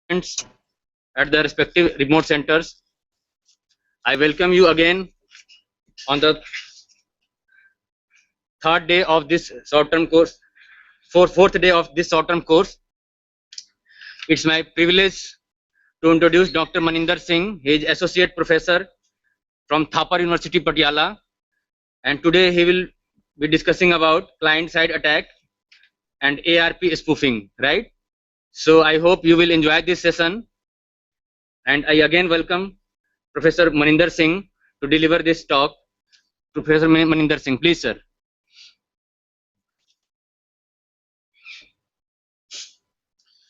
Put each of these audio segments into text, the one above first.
at the respective remote centers. I welcome you again on the third day of this short-term course, fourth day of this short-term course. It's my privilege to introduce Dr. Maninder Singh. He is Associate Professor from Thapar University, Patiala, and today he will be discussing about client-side attack and ARP spoofing, right? So I hope you will enjoy this session, and I again welcome Professor Maninder Singh to deliver this talk. Professor Maninder Singh, please, sir.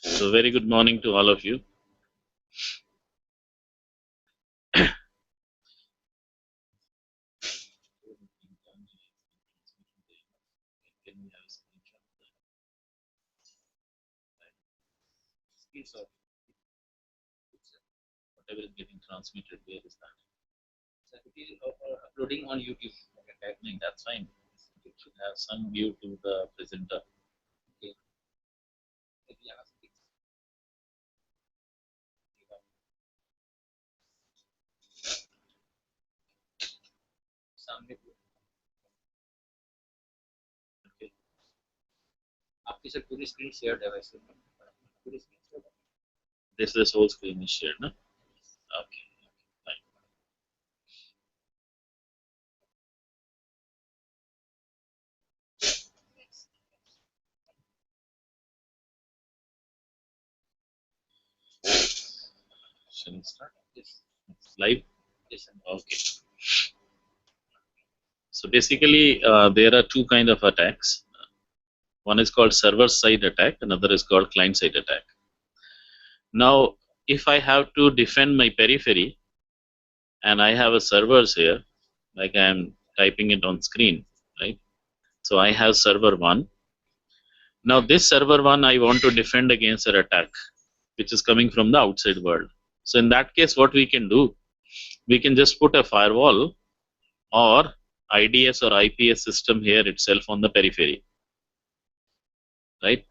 So very good morning to all of you. Whatever is getting transmitted, where is that? So it is uploading on YouTube. Okay, that's fine. It should have some view to the presenter. Okay. Okay. आपकी sir पूरी screen share है वैसे पूरी screen this whole screen is shared, no? Okay. Fine. Shall we start? Yes. It's live? Yes. Okay. So basically, there are two kinds of attacks. One is called server-side attack, another is called client-side attack. Now, if I have to defend my periphery, and I have a servers here, like I am typing it on screen, right? So I have server 1. Now this server 1 I want to defend against an attack, which is coming from the outside world. So in that case, what we can do, we can just put a firewall or IDS or IPS system here itself on the periphery, right?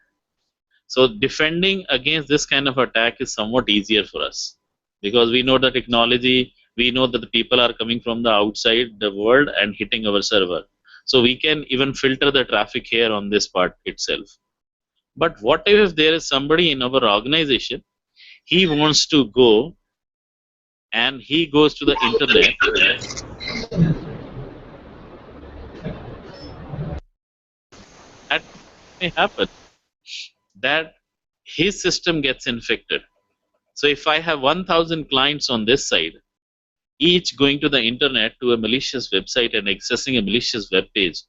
So defending against this kind of attack is somewhat easier for us because we know the technology, we know that the people are coming from the outside the world and hitting our server. So we can even filter the traffic here on this part itself. But what if there is somebody in our organization, he wants to go and he goes to the internet. That may happen that his system gets infected. So if I have 1,000 clients on this side, each going to the internet to a malicious website and accessing a malicious web page,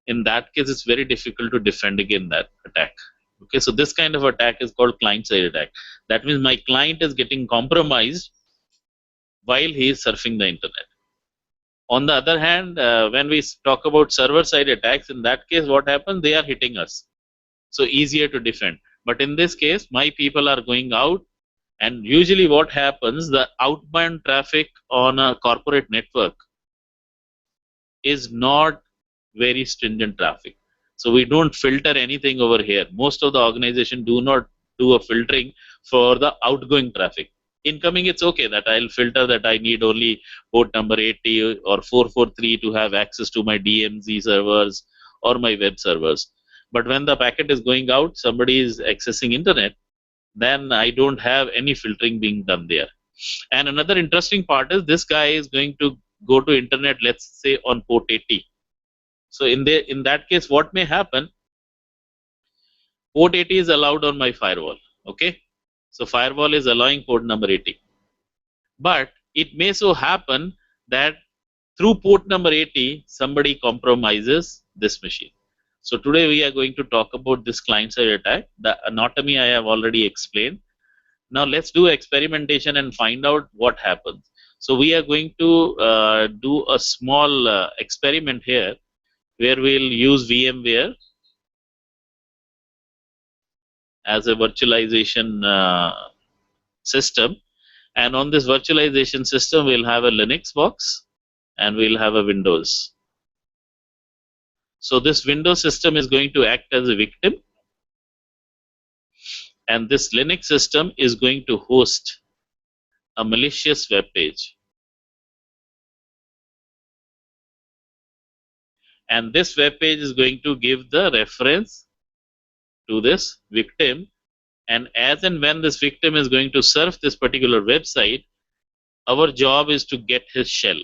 in that case it's very difficult to defend against that attack. Okay, so this kind of attack is called client-side attack. That means my client is getting compromised while he is surfing the internet. On the other hand, when we talk about server-side attacks, in that case what happens, they are hitting us. So easier to defend. But in this case, my people are going out, and usually what happens, the outbound traffic on a corporate network is not very stringent traffic. So we don't filter anything over here. Most of the organization do not do a filtering for the outgoing traffic. Incoming, it's okay that I'll filter that I need only port number 80 or 443 to have access to my DMZ servers or my web servers. But when the packet is going out, somebody is accessing internet, then I don't have any filtering being done there. And another interesting part is this guy is going to go to internet, let's say on port 80. So in that case, what may happen, port 80 is allowed on my firewall, okay? So firewall is allowing port number 80. But it may so happen that through port number 80, somebody compromises this machine. So today we are going to talk about this client-side attack. The anatomy I have already explained. Now let's do experimentation and find out what happens. So we are going to do a small experiment here where we'll use VMware as a virtualization system. And on this virtualization system, we'll have a Linux box and we'll have a Windows. So this Windows system is going to act as a victim, and this Linux system is going to host a malicious web page. And this web page is going to give the reference to this victim, and as and when this victim is going to surf this particular website, our job is to get his shell.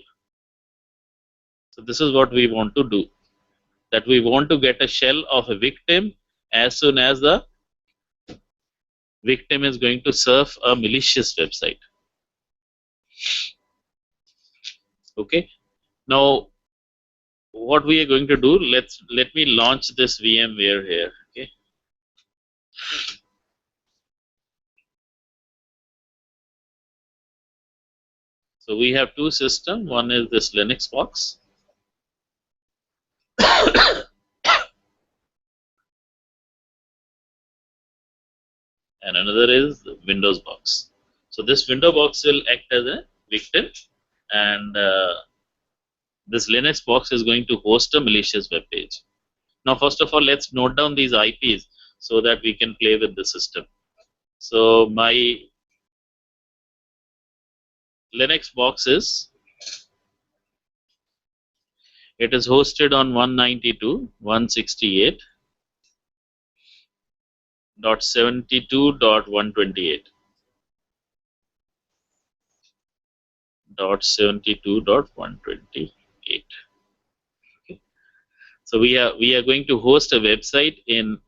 So this is what we want to do, that we want to get a shell of a victim as soon as the victim is going to surf a malicious website. Okay, now what we are going to do, let me launch this VMware here. Okay, so we have two systems. One is this Linux box, and another is the Windows box. So this Windows box will act as a victim, and this Linux box is going to host a malicious web page. Now, first of all, let's note down these IPs so that we can play with the system. So my Linux box is, it is hosted on 192.168.72.128. .72.128. Okay. So we are going to host a website in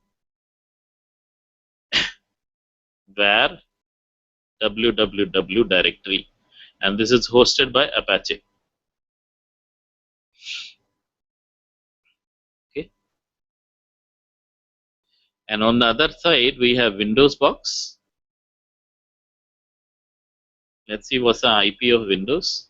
var www directory, and this is hosted by Apache. Okay. And on the other side, we have Windows box. Let's see what's the IP of Windows.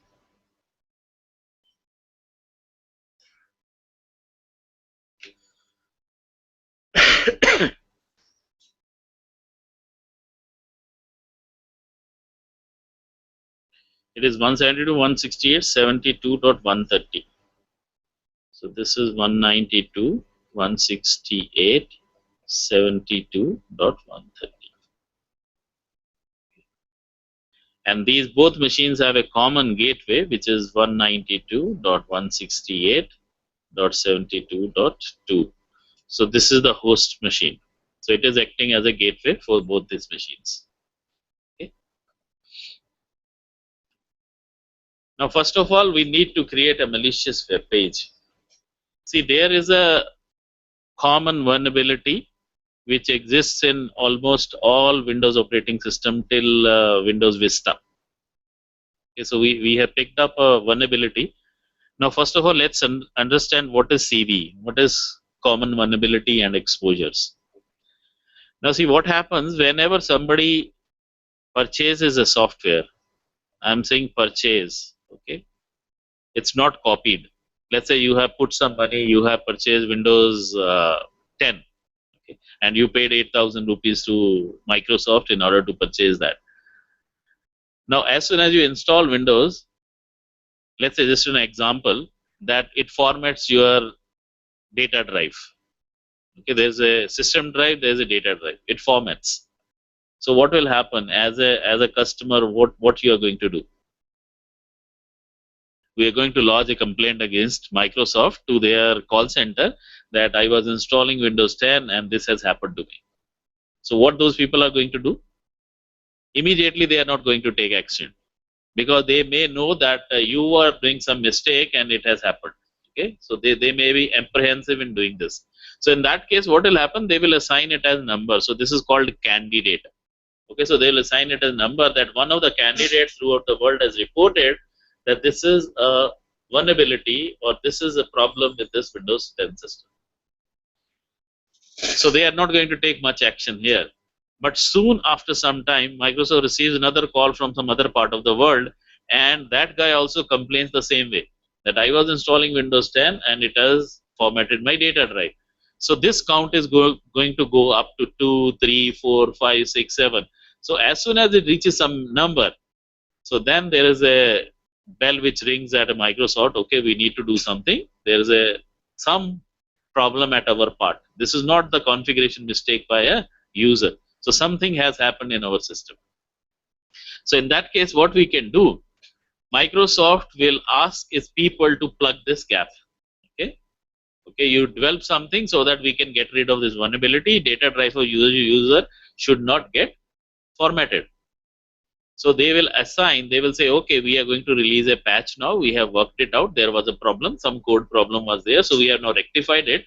It is 192.168.72.130. So this is 192.168.72.130. And these both machines have a common gateway, which is 192.168.72.2. So this is the host machine. So it is acting as a gateway for both these machines. Okay. Now, first of all, we need to create a malicious web page. See, there is a common vulnerability which exists in almost all Windows operating system till Windows Vista. Okay, so we have picked up a vulnerability. Now, first of all, let's understand what is CV, what is common vulnerability and exposures. Now, see what happens whenever somebody purchases a software. I'm saying purchase. Okay, it's not copied. Let's say you have put some money, you have purchased Windows 10, okay, and you paid 8,000 rupees to Microsoft in order to purchase that. Now, as soon as you install Windows, let's say just an example, that it formats your data drive. Okay, there's a system drive, there's a data drive. It formats. So what will happen as a customer? What you are going to do? We are going to lodge a complaint against Microsoft to their call center that I was installing Windows 10 and this has happened to me. So what those people are going to do? Immediately they are not going to take action, because they may know that you are doing some mistake and it has happened. Okay, so they may be apprehensive in doing this. So in that case, what will happen? They will assign it as number. So this is called candidate. Okay, so they will assign it as number that one of the candidates throughout the world has reported that this is a vulnerability or this is a problem with this Windows 10 system. So they are not going to take much action here. But soon after some time, Microsoft receives another call from some other part of the world, and that guy also complains the same way, that I was installing Windows 10 and it has formatted my data drive. So this count is going to go up to 2, 3, 4, 5, 6, 7. So as soon as it reaches some number, so then there is a bell which rings at a Microsoft. Okay, we need to do something. There is some problem at our part. This is not the configuration mistake by a user. So something has happened in our system. So in that case, what we can do, Microsoft will ask its people to plug this gap. Okay, you develop something so that we can get rid of this vulnerability. Data drive for user should not get formatted. So they will assign, they will say, okay, we are going to release a patch now. We have worked it out. There was a problem, some code problem was there. So we have now rectified it.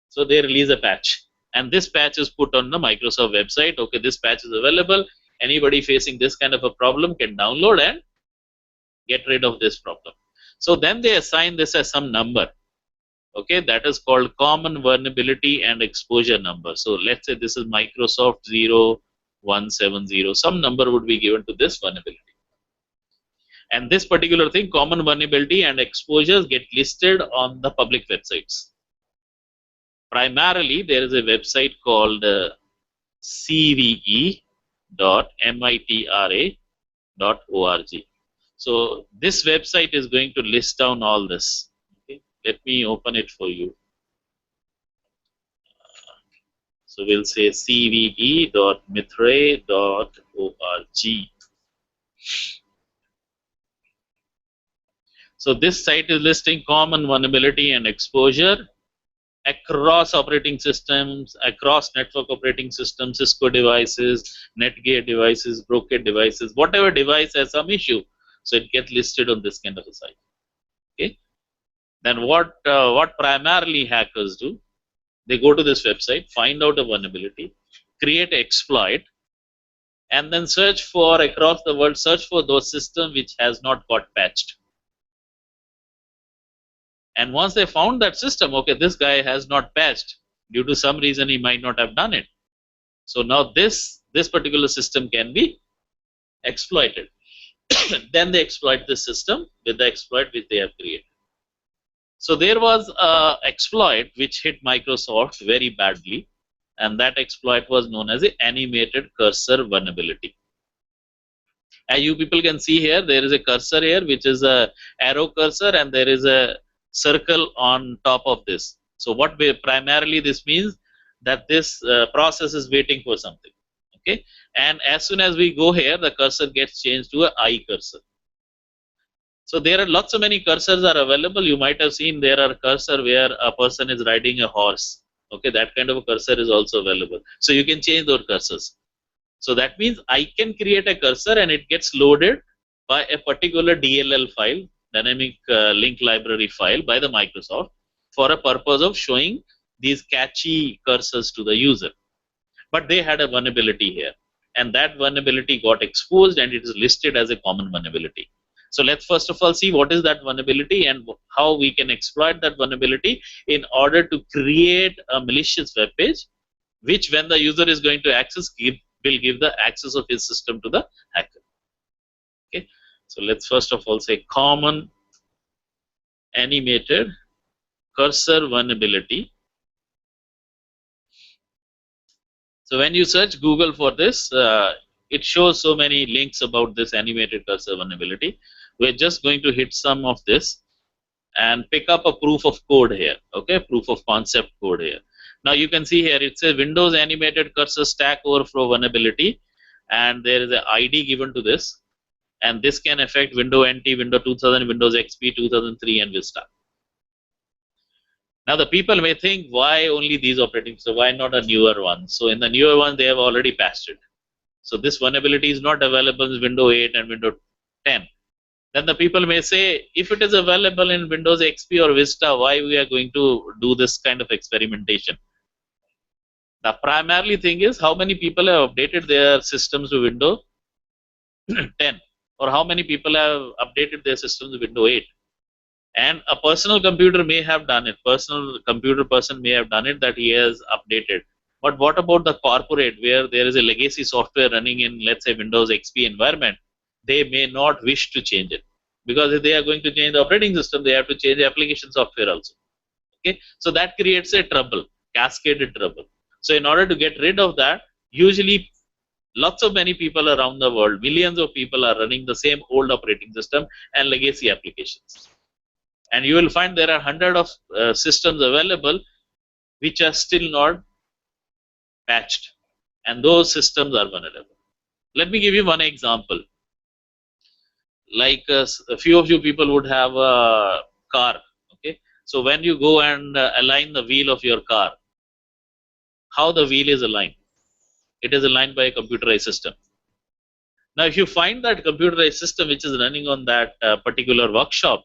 So they release a patch. And this patch is put on the Microsoft website. Okay, this patch is available. Anybody facing this kind of a problem can download and get rid of this problem. So then they assign this as some number. Okay, that is called common vulnerability and exposure number. So let's say this is Microsoft 0170. Some number would be given to this vulnerability. And this particular thing, common vulnerability and exposures, get listed on the public websites. Primarily, there is a website called cve.mittra.org. So this website is going to list down all this. Okay, let me open it for you. So we'll say cve.mittra.org. So this site is listing common vulnerability and exposure across operating systems, across network operating systems, Cisco devices, Netgear devices, Broadcast devices, whatever device has some issue. So it gets listed on this kind of a site. Okay. Then what primarily hackers do? They go to this website, find out a vulnerability, create an exploit, and then search for across the world, search for those systems which has not got patched. And once they found that system, okay, this guy has not patched. Due to some reason, he might not have done it. So now this particular system can be exploited. Then they exploit this system with the exploit which they have created. So there was an exploit which hit Microsoft very badly, and that exploit was known as the animated cursor vulnerability. As you people can see here, there is a cursor here, which is a arrow cursor, and there is a circle on top of this. So what primarily this means that this process is waiting for something. Okay, and as soon as we go here, the cursor gets changed to an eye cursor. So there are lots of many cursors are available. You might have seen there are cursor where a person is riding a horse. Okay, that kind of a cursor is also available. So you can change those cursors. So that means I can create a cursor and it gets loaded by a particular DLL file, dynamic link library file by the Microsoft, for a purpose of showing these catchy cursors to the user. But they had a vulnerability here, and that vulnerability got exposed and it is listed as a common vulnerability. So let's first of all see what is that vulnerability and how we can exploit that vulnerability in order to create a malicious web page, which when the user is going to access, will give the access of his system to the hacker. Okay, so let's first of all say common animated cursor vulnerability. So when you search Google for this, it shows so many links about this animated cursor vulnerability. We're just going to hit some of this and pick up a proof of code here. Okay, proof of concept code here. Now you can see here it says Windows animated cursor stack overflow vulnerability, and there is an ID given to this, and this can affect Windows NT, Windows 2000, Windows XP 2003, and Vista. Now the people may think, why only these operating systems? Why not a newer one? So in the newer one, they have already patched it. So this vulnerability is not available in Windows 8 and Windows 10. Then the people may say, if it is available in Windows XP or Vista, why we are going to do this kind of experimentation? The primarily thing is how many people have updated their systems to Windows 10, or how many people have updated their systems to Windows 8. And a personal computer may have done it. Personal computer person may have done it, that he has updated. But what about the corporate, where there is a legacy software running in, let's say, Windows XP environment? They may not wish to change it, because if they are going to change the operating system, they have to change the application software also. Okay, so that creates a trouble, cascaded trouble. So in order to get rid of that, usually lots of many people around the world, millions of people are running the same old operating system and legacy applications. And you will find there are hundreds of systems available which are still not patched. and those systems are vulnerable. Let me give you one example. Like a few of you people would have a car. Okay, so when you go and align the wheel of your car, how the wheel is aligned? It is aligned by a computerized system. Now, if you find that computerized system which is running on that particular workshop,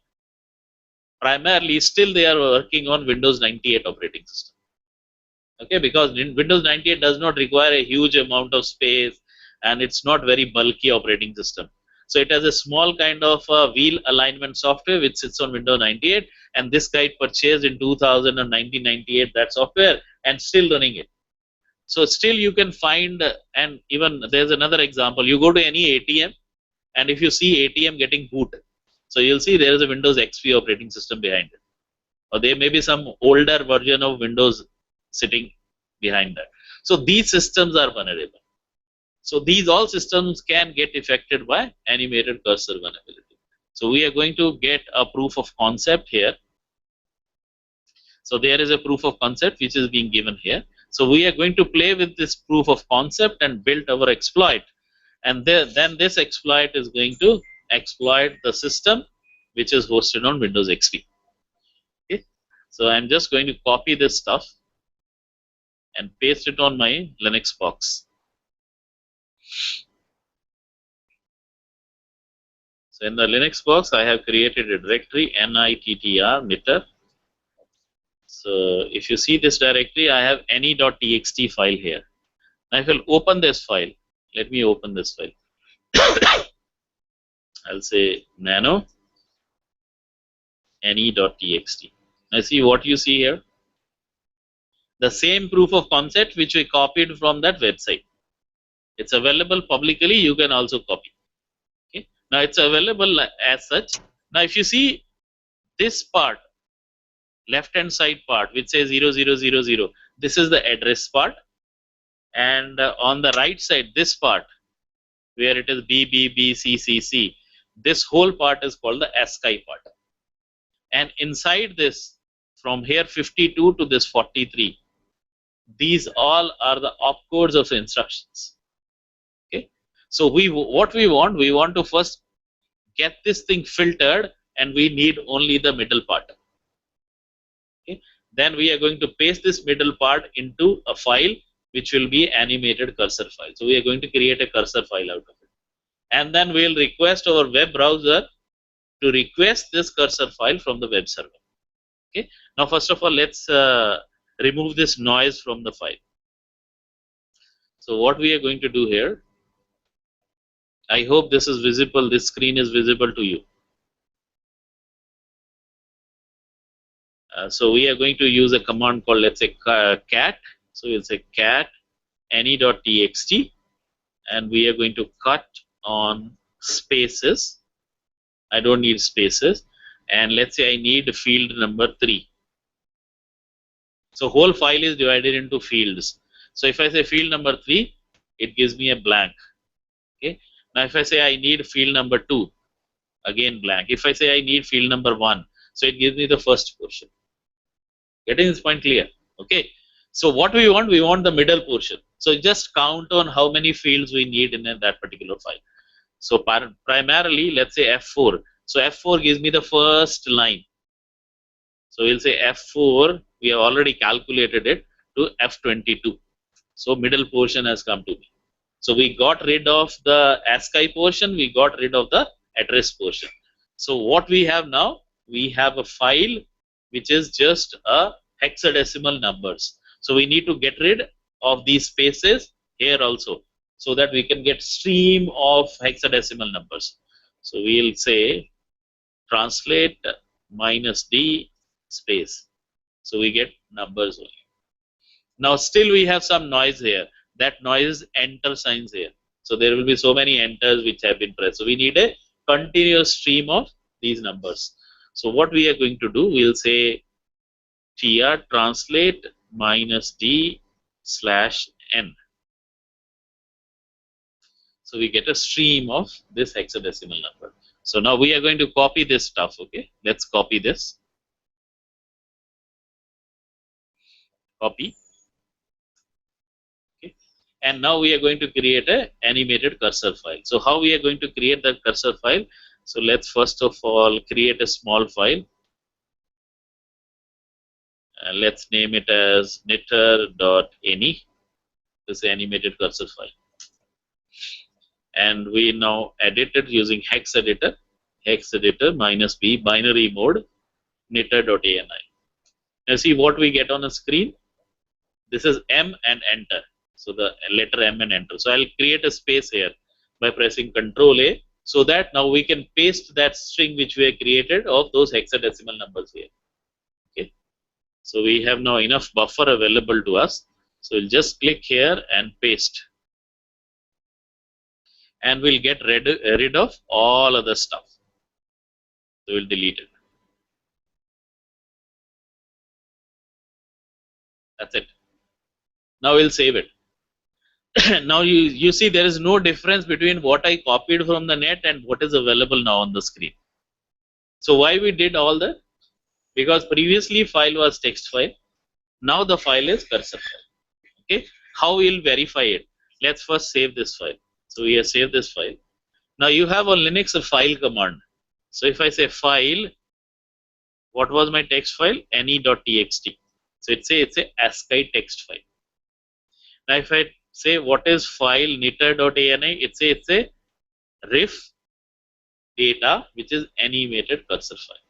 primarily still they are working on Windows 98 operating system. Okay, because Windows 98 does not require a huge amount of space and it's not very bulky operating system. So it has a small kind of wheel alignment software which sits on Windows 98, and this guy purchased in 2000 and 1998 that software and still running it. So still you can find, and even there's another example. You go to any ATM, and if you see ATM getting boot, so you'll see there is a Windows XP operating system behind it, or there may be some older version of Windows sitting behind that. So these systems are vulnerable. So these all systems can get affected by animated cursor vulnerability. So we are going to get a proof of concept here. So there is a proof of concept which is being given here. So we are going to play with this proof of concept and build our exploit. And then this exploit is going to exploit the system which is hosted on Windows XP. Okay. So I'm just going to copy this stuff and paste it on my Linux box. So in the Linux box, I have created a directory NITTR. So if you see this directory, I have any.txt file here. Now if I'll open this file, let me open this file. I'll say nano any.txt. Now see what you see here. The same proof of concept which we copied from that website. It's available publicly, you can also copy. Okay. Now it's available as such. Now if you see this part, left hand side part which says 0000, this is the address part, and on the right side this part where it is BBBCCC, this whole part is called the ASCII part, and inside this from here 52 to this 43, these all are the opcodes of the instructions. Okay, so what we want to first get this thing filtered, and we need only the middle part. Okay. Then we are going to paste this middle part into a file which will be animated cursor file. So we are going to create a cursor file out of it, and then we'll request our web browser to request this cursor file from the web server. Okay. Now first of all, let's remove this noise from the file. So what we are going to do here, I hope this is visible, this screen is visible to you. So we are going to use a command called, let's say, cat. So we'll say cat any.txt, and we are going to cut on spaces. I don't need spaces, and let's say I need field number 3. So whole file is divided into fields. So if I say field number 3, it gives me a blank. Okay. Now if I say I need field number 2, again blank. If I say I need field number 1, so it gives me the first portion. Getting this point clear? Okay. So what we want the middle portion. So just count on how many fields we need in that particular file. So primarily, let's say F4. So F4 gives me the first line. So we'll say F4, we have already calculated it to F22. So middle portion has come to me. So we got rid of the ASCII portion, we got rid of the address portion. So what we have now, we have a file which is just a hexadecimal numbers. So we need to get rid of these spaces here also, so that we can get stream of hexadecimal numbers. So we'll say translate -d space. So we get numbers only. Now still we have some noise here. That noise is enter signs here. So there will be so many enters which have been pressed. So we need a continuous stream of these numbers. So what we are going to do, we'll say tr translate -d/n. So we get a stream of this hexadecimal number. So now we are going to copy this stuff. Okay, let's copy this. Copy. Okay. And now we are going to create a animated cursor file. So how we are going to create that cursor file? So let's first of all create a small file. Let's name it as knitter.any. This is animated cursor file. And we now edit it using hex editor -b binary mode NITTTRCHD. Now see what we get on the screen. This is M and enter. So the letter M and enter. So I'll create a space here by pressing Control A, so that now we can paste that string which we have created of those hexadecimal numbers here. Okay. So we have now enough buffer available to us. So we'll just click here and paste. And we'll get rid of all other stuff. So we'll delete it. That's it. Now we'll save it. Now you see there is no difference between what I copied from the net and what is available now on the screen. So why we did all that? Because previously file was text file. Now the file is cursor file. Okay. How we'll verify it? Let's first save this file. So we have saved this file. Now you have on Linux a file command. So if I say file, what was my text file? ne.txt. So it's a ASCII text file. Now if I say what is file NITTTR.ani, it's a rif data which is animated cursor file.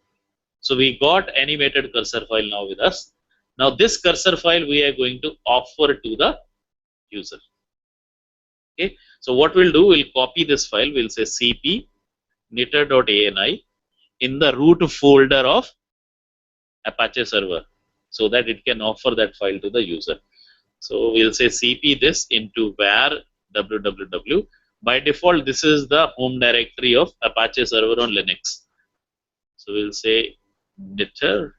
So we got animated cursor file now with us. Now this cursor file we are going to offer to the user. Okay. So what we'll do, we'll copy this file. We'll say cp NITTTR.ani in the root folder of Apache server, so that it can offer that file to the user. So we'll say cp this into var www. By default, this is the home directory of Apache server on Linux. So we'll say NITTTR.ani.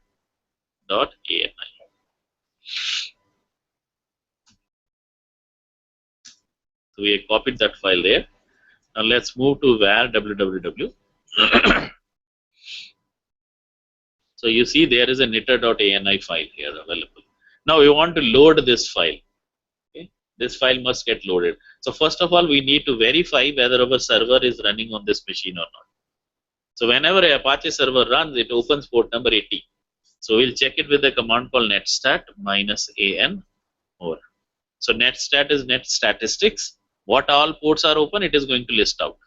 So we have copied that file there. Now let's move to var www. So you see there is a NITTTR.ani file here available. Now we want to load this file. Okay. This file must get loaded. So first of all, we need to verify whether our server is running on this machine or not. So whenever a Apache server runs, it opens port number 80. So we'll check it with a command called netstat -an more. So netstat is net statistics. What all ports are open, it is going to list out.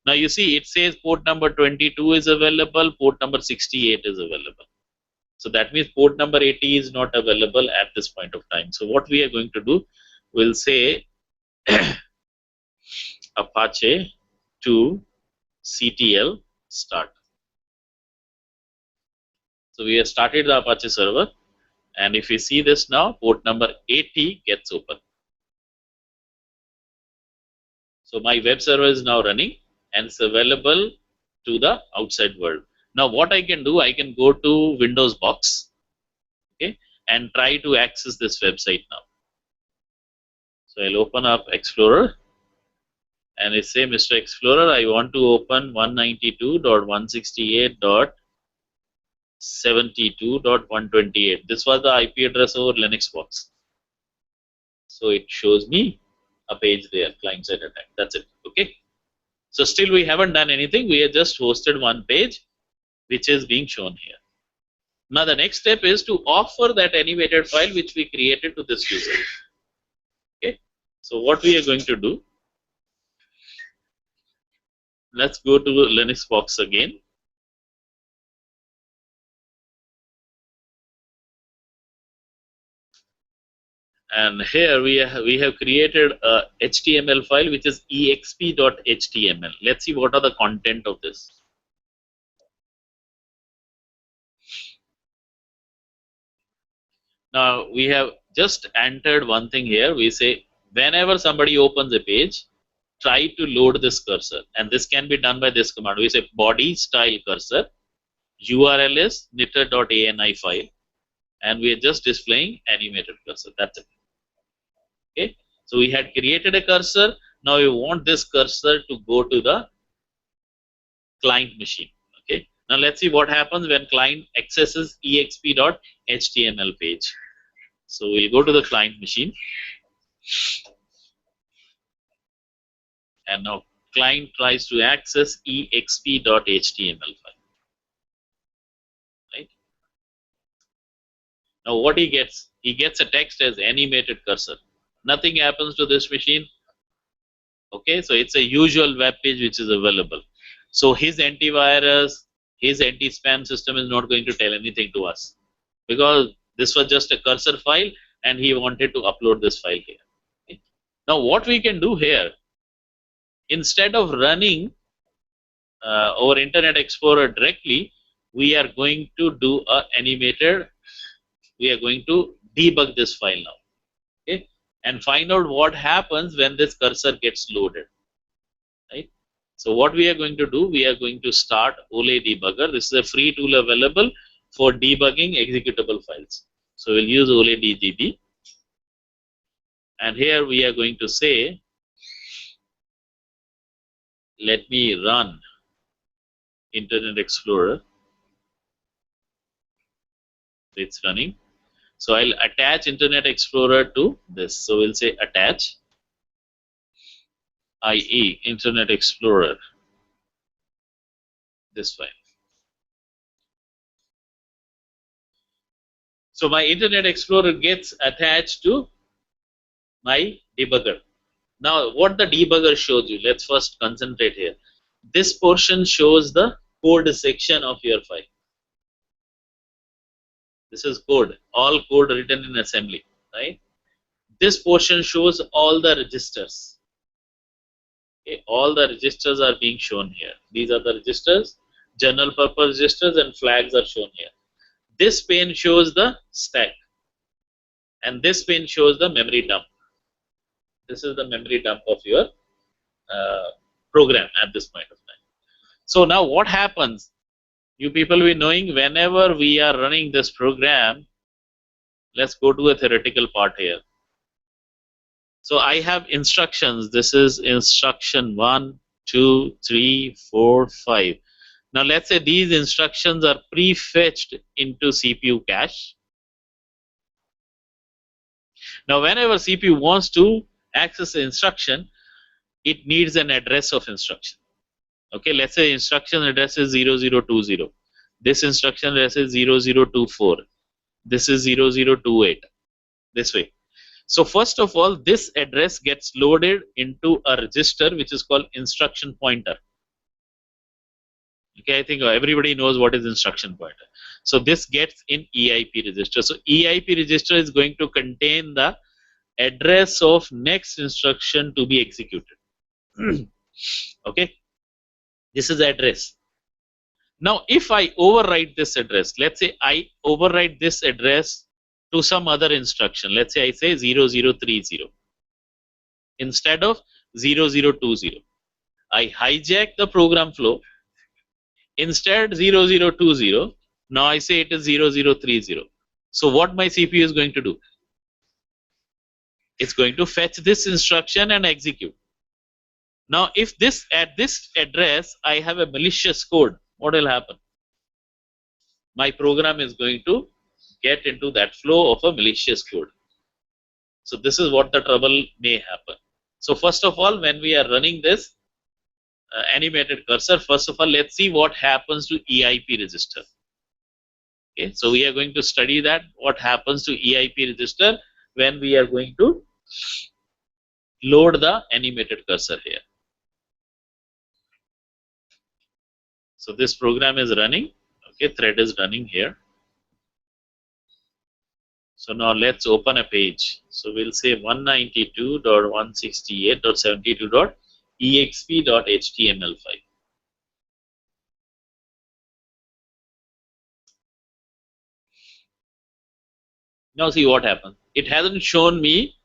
Now you see it says port number 22 is available, port number 68 is available. So that means port number 80 is not available at this point of time. So what we are going to do, we'll say Apache to CTL start. So we have started the Apache server, and if you see this now, port number 80 gets open. So my web server is now running and it's available to the outside world. Now what I can do, I can go to Windows box, okay, and try to access this website now. So I'll open up Explorer and I say, Mr. Explorer, I want to open 192.168.72.128. This was the IP address over Linux box. So it shows me a page there, client side attack. That's it. Okay. So still we haven't done anything. We have just hosted one page which is being shown here. Now the next step is to offer that animated file which we created to this user. Okay. So what we are going to do, let's go to Linux box again. And here we have created a HTML file which is exp.html. Let's see what are the content of this. Now we have just entered one thing here. We say whenever somebody opens a page, try to load this cursor, and this can be done by this command. We say body style cursor, URL is NITTTR.ani file, and we are just displaying animated cursor. That's it. Okay. So we had created a cursor. Now we want this cursor to go to the client machine. Okay. Now let's see what happens when client accesses exp.html page. So we'll go to the client machine. and now client tries to access exp.html file. Right? Now what he gets a text as animated cursor. Nothing happens to this machine. Okay, so it's a usual web page which is available. So his antivirus, his anti-spam system is not going to tell anything to us, because this was just a cursor file and he wanted to upload this file here. Okay. Now what we can do here, instead of running our Internet Explorer directly, we are going to do a animated, we are going to debug this file now. Okay, and find out what happens when this cursor gets loaded. Right. So what we are going to do, we are going to start Ole debugger. This is a free tool available for debugging executable files. So we'll use Ole DDB, and here we are going to say, let me run Internet Explorer. It's running. So I'll attach Internet Explorer to this. So we'll say attach IE Internet Explorer, this file. So my Internet Explorer gets attached to my debugger. Now what the debugger shows you, let's first concentrate here. This portion shows the code section of your file. This is code, all code written in assembly, right? This portion shows all the registers. Okay, all the registers are being shown here. These are the registers, general purpose registers, and flags are shown here. This pane shows the stack, and this pane shows the memory dump. This is the memory dump of your program at this point of time. So now what happens? You people will be knowing, whenever we are running this program, let's go to a theoretical part here. So I have instructions. This is instruction 1, 2, 3, 4, 5. Now let's say these instructions are pre-fetched into CPU cache. Now whenever CPU wants to access the instruction, it needs an address of instruction. Okay, let's say instruction address is 0020. This instruction address is 0024. This is 0028. This way. So first of all, this address gets loaded into a register which is called instruction pointer. Okay, I think everybody knows what is instruction pointer. So this gets in EIP register. So EIP register is going to contain the address of next instruction to be executed. Okay, this is the address. Now if I overwrite this address, let's say I overwrite this address to some other instruction, let's say I say 0030 instead of 0020. I hijack the program flow. Instead 0020, now I say it is 0030. So what my CPU is going to do? It's going to fetch this instruction and execute. Now if this, at this address I have a malicious code, what will happen? My program is going to get into that flow of a malicious code. So this is what the trouble may happen. So first of all, when we are running this animated cursor, first of all, let's see what happens to EIP register. Okay, so we are going to study that, what happens to EIP register when we are going to load the animated cursor here. So this program is running. Okay, thread is running here. So now let's open a page. So we'll say 192.168.72.exp.html file. Now see what happens. It hasn't shown me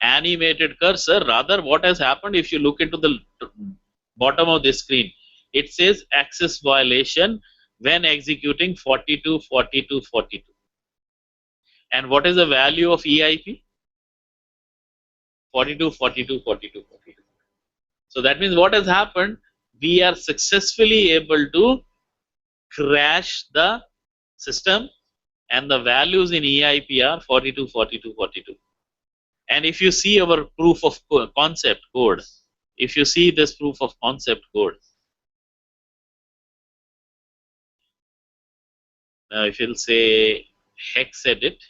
animated cursor. Rather, what has happened, if you look into the bottom of the screen, it says access violation when executing 42, 42, 42. And what is the value of EIP? 42, 42, 42, 42. So that means what has happened? We are successfully able to crash the system, and the values in EIP are 42, 42, 42. And if you see our proof of concept code, if you see this proof of concept code, now if you'll say hex edit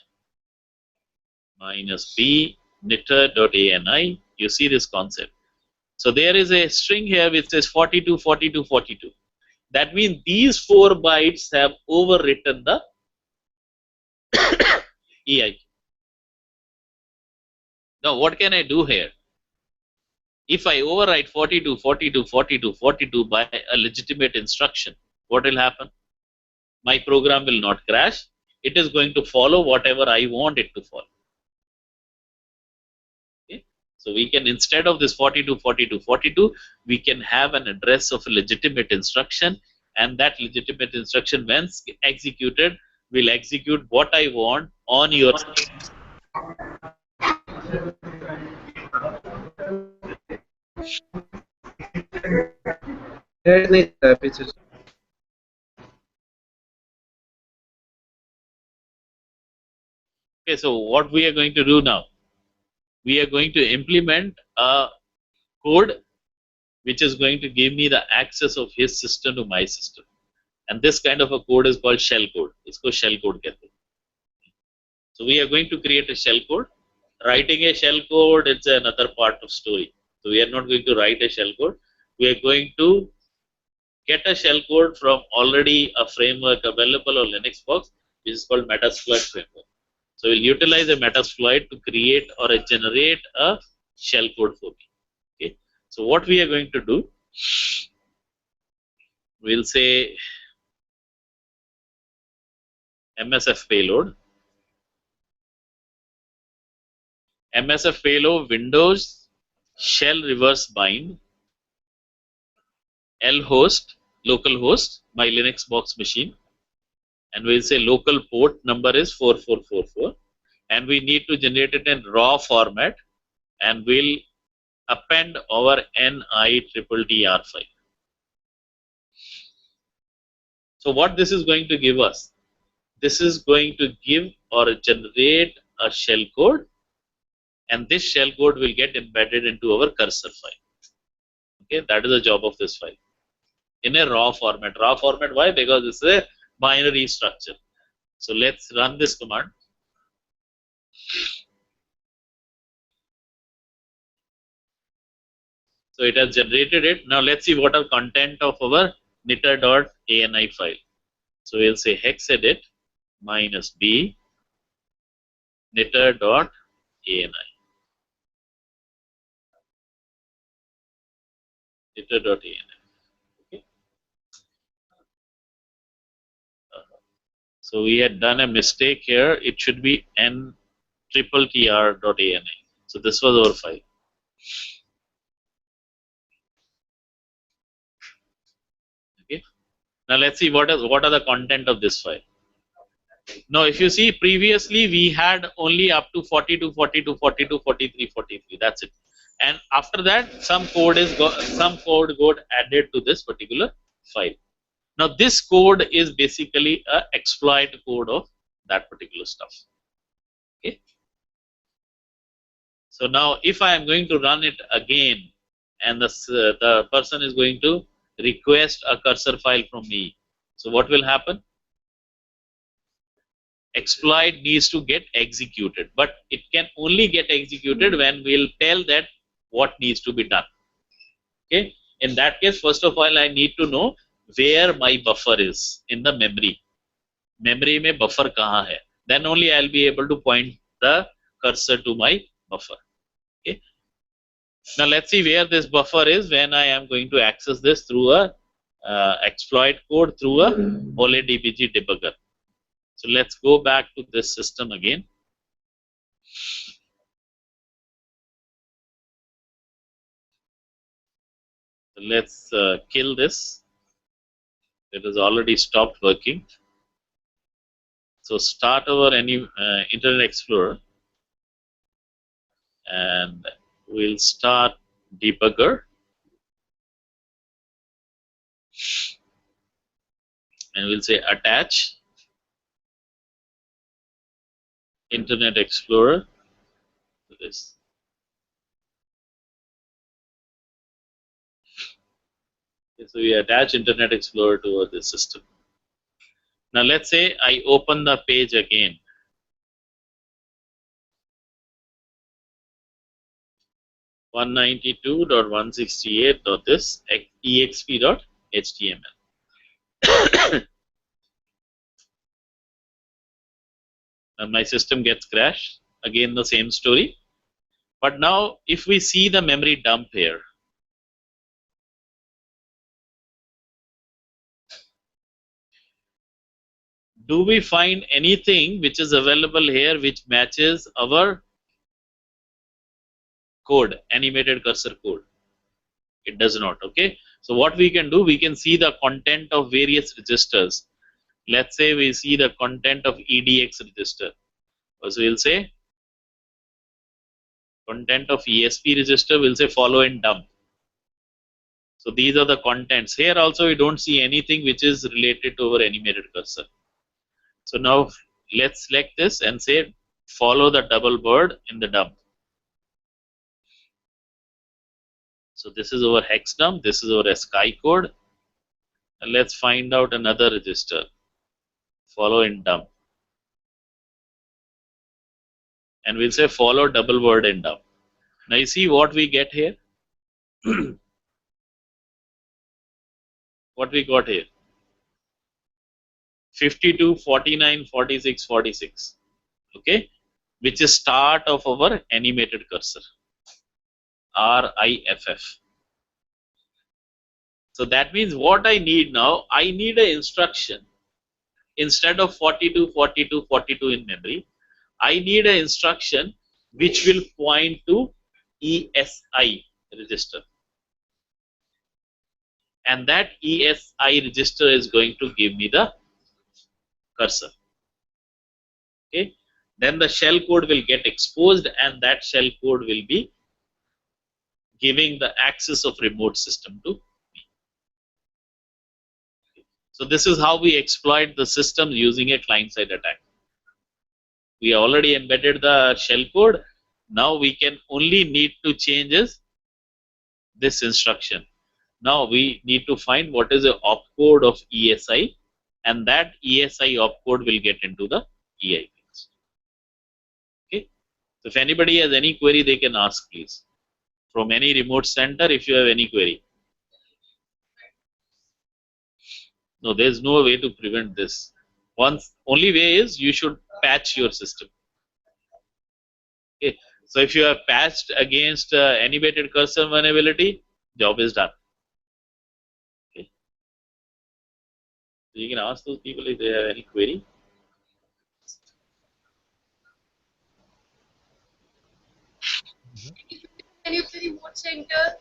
minus b knitter.ani, you see this concept. So there is a string here which says 42, 42, 42. That means these 4 bytes have overwritten the EIQ. Now what can I do here? If I overwrite 42, 42, 42, 42 by a legitimate instruction, what will happen? My program will not crash. It is going to follow whatever I want it to follow. Okay? So we can, instead of this 42, 42, 42, we can have an address of a legitimate instruction, and that legitimate instruction, once executed, will execute what I want on your state. Okay, so what we are going to do now? We are going to implement a code which is going to give me the access of his system to my system. And this kind of a code is called shell code. It's called shell code. So we are going to create a shell code. Writing a shell code, it's another part of story. So we are not going to write a shell code. We are going to get a shell code from already a framework available on Linux box, which is called Metasploit framework. So we'll utilize a Metasploit to create or generate a shell code for me. Okay. So what we are going to do, we'll say MSF payload, MSF payload Windows shell reverse bind L host, local host, my Linux box machine, and we'll say local port number is 4444, and we need to generate it in raw format, and we'll append our NITTTR file. So what this is going to give us? This is going to give or generate a shell code, and this shell code will get embedded into our cursor file. Okay, that is the job of this file. In a raw format. Raw format, why? Because this is a binary structure. So let's run this command. So it has generated it. Now let's see what are content of our knitter.ani file. So we'll say hex edit minus b knitter.ani. Knitter.ani. Okay. So we had done a mistake here. It should be NITTTR.ani. So this was our file. Okay. Now let's see what are the content of this file. Now if you see, previously we had only up to 42, 42, 42, 43, 43. That's it. And after that, some code got added to this particular file. Now this code is basically a exploit code of that particular stuff. Okay. So now if I am going to run it again, and the person is going to request a cursor file from me, so what will happen? Exploit needs to get executed, but it can only get executed when we'll tell that what needs to be done. Okay. In that case, first of all, I need to know where my buffer is in the memory. Memory mein buffer kahan hai? Then only I'll be able to point the cursor to my buffer. Okay. Now let's see where this buffer is when I am going to access this through a exploit code through a OLEDBG debugger. So let's go back to this system again. So let's kill this. It has already stopped working. So start our Internet Explorer, and we'll start debugger, and we'll say attach Internet Explorer to this. Okay, so we attach Internet Explorer to this system. Now let's say I open the page again. .192.168.this exp.html. And my system gets crashed. Again, the same story. But now, if we see the memory dump here, do we find anything which is available here which matches our code, animated cursor code? It does not. Okay. So what we can do, we can see the content of various registers. Let's say we see the content of EDX register. So we'll say content of ESP register, we'll say follow and dump. So these are the contents. Here also we don't see anything which is related to our animated cursor. So now let's select this and say follow the double bird in the dump. So this is our hex dump, this is our sky code. And let's find out another register. Follow in dump. And we'll say follow double word in dump. Now you see what we get here. What we got here? 52, 49, 46, 46. Okay, which is start of our animated cursor. RIFF. So that means what I need now, I need an instruction. Instead of 42, 42, 42 in memory, I need an instruction which will point to ESI register. And that ESI register is going to give me the cursor. Okay. Then the shell code will get exposed, and that shell code will be giving the access of remote system to me. So this is how we exploit the system using a client-side attack. We already embedded the shell code. Now we can only need to change this instruction. Now we need to find what is the opcode of ESI, and that ESI opcode will get into the EI page. Okay. So if anybody has any query, they can ask, please. From any remote center, if you have any query. No, there is no way to prevent this. Only way is you should patch your system. Okay. So if you have patched against animated cursor vulnerability, job is done. Okay. So you can ask those people if they have any query. Can you play remote center?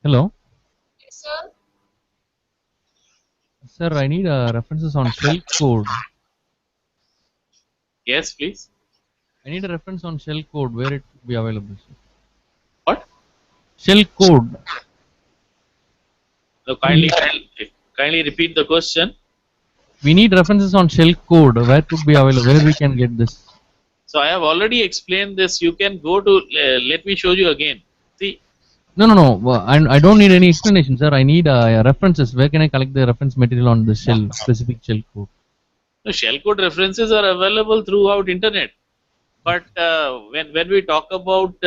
Hello. Yes, sir. Sir, I need references on shell code. Yes, please. I need a reference on shell code where it will be available. Sir. What? Shell code. No, kindly repeat the question. We need references on shell code where it would be available, where we can get this. So I have already explained this. You can go to, let me show you again. See. No. I don't need any explanation, sir. I need references. Where can I collect the reference material on the shell, specific shell code? The shell code references are available throughout internet. But when we talk about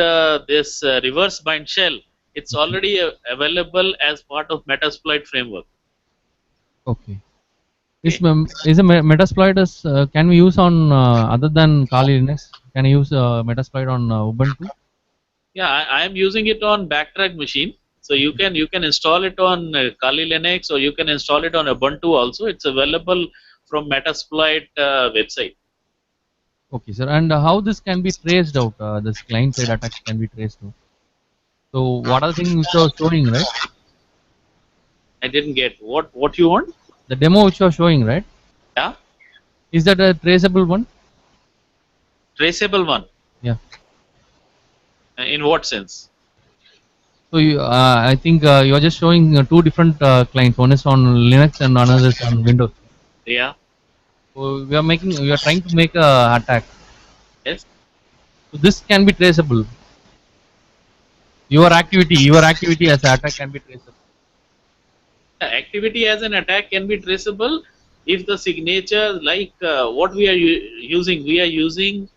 this reverse bind shell, it's already available as part of Metasploit framework. Okay. Is a Metasploit can we use on other than Kali Linux? Can I use Metasploit on Ubuntu? Yeah, I am using it on Backtrack machine. So you can install it on Kali Linux, or you can install it on Ubuntu also. It's available from Metasploit website. Okay, sir. And how this can be traced out? This client-side attacks can be traced out. So what are the things which you are showing, right? I didn't get what you want. The demo which you are showing, right? Yeah. Is that a traceable one? Traceable one. Yeah. In what sense? So I think you are just showing two different clients. One is on Linux and another is on Windows. Yeah. So we are trying to make a attack. Yes. So this can be traceable. Your activity as an attack can be traceable. Activity as an attack can be traceable if the signature, like what we are using, we are using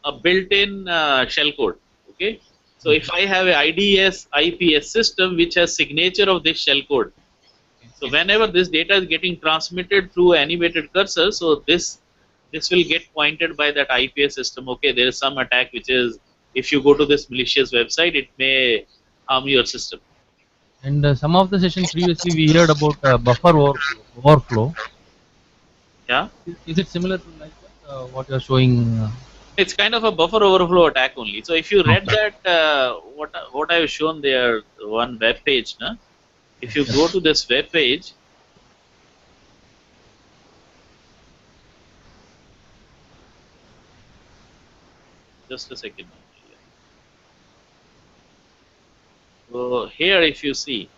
a built-in shellcode. Okay, so if I have a IDS IPS system which has signature of this shellcode, so whenever this data is getting transmitted through animated cursor, so this will get pointed by that IPS system. Okay, there is some attack which is, if you go to this malicious website, it may harm your system. And some of the session previously we heard about buffer overflow. Yeah, Is it similar to like that, what you are showing? it's kind of a buffer overflow attack only. So if you read Okay. that what I have shown there, one web page, na? If you go to this web page, just a second. So here, if you see,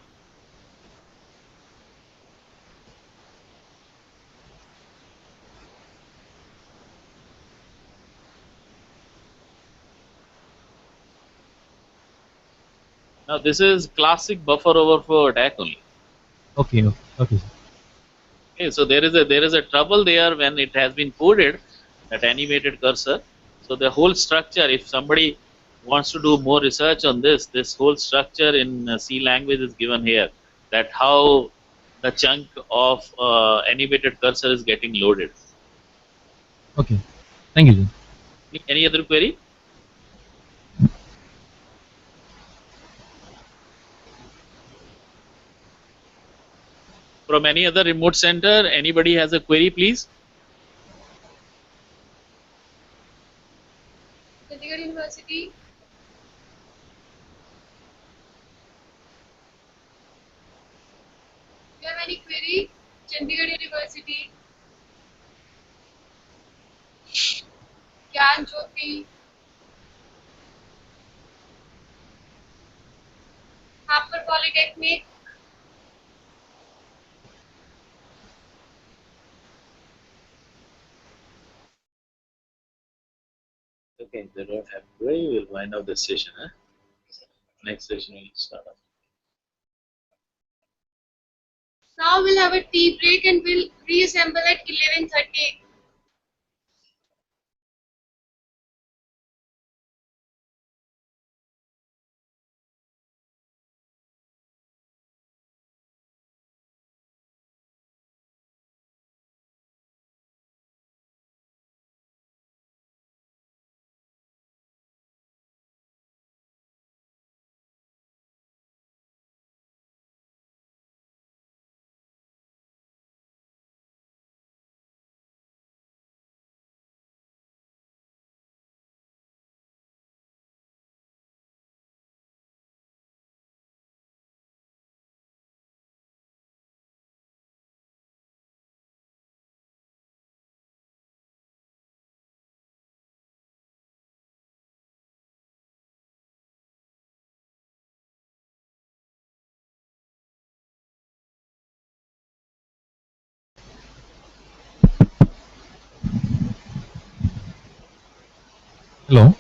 now this is classic buffer overflow attack only. Okay. Okay. Okay. Sir. Okay, so there is a trouble there when it has been coded, that animated cursor. So the whole structure, if somebody wants to do more research on this whole structure in C language is given here. That how the chunk of animated cursor is getting loaded. Okay. Thank you, sir. Any other query? From any other remote center, anybody has a query, please? Chandigarh University. Do you have any query? Chandigarh University. Gyan Jyoti. Harper Polytechnic. Okay, they don't have query. We'll wind up this session. Huh? Next session will start up. Now we'll have a tea break and we'll reassemble at 11:30. Hello.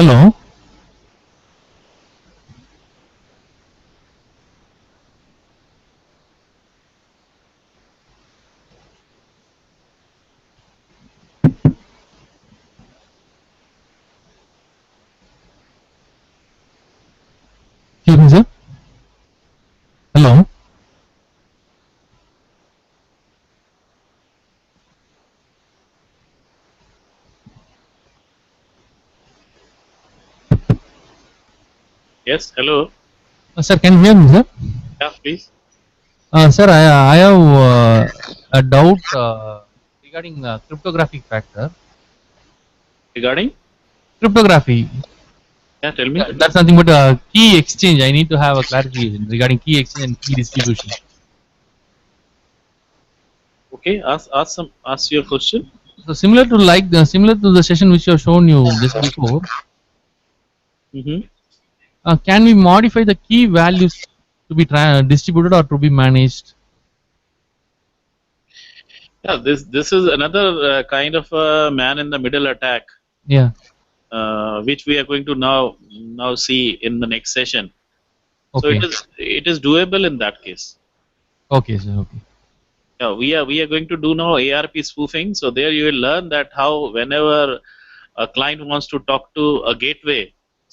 Hello. Excuse me, sir. Hello. Yes, hello. Sir, can you hear me, sir? Yeah, please. Sir, I have a doubt regarding cryptographic factor. Regarding? Cryptography. Yeah, tell me. That's nothing but key exchange. I need to have a clarification regarding key exchange and key distribution. Okay, ask your question. So similar to similar to the session which you have shown you just before, Mm-hmm. can we modify the key values to be distributed or to be managed? Yeah, this is another kind of a man in the middle attack, Yeah. which we are going to now see in the next session. So Okay. it is doable in that case. Okay, sir. Okay. Yeah, we are going to do now ARP spoofing. So there you will learn that how whenever a client wants to talk to a gateway,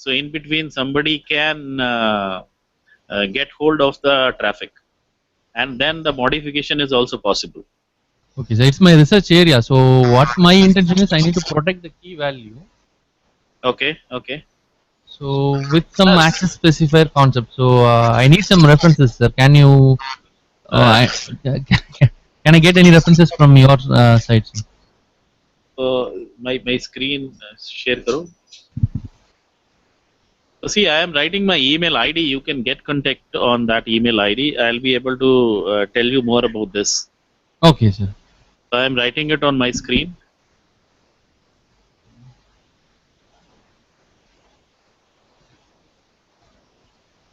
so in between somebody can get hold of the traffic, and then the modification is also possible. Okay, so it's my research area. So what my intention is, I need to protect the key value. Okay, okay. So with some Sir, access specifier concept. So I need some references, sir. Can you? uh, Can I get any references from your side, sir? my screen share karo. So see, I am writing my email ID. You can get contact on that email ID. I'll be able to tell you more about this. Okay, sir. So I am writing it on my screen.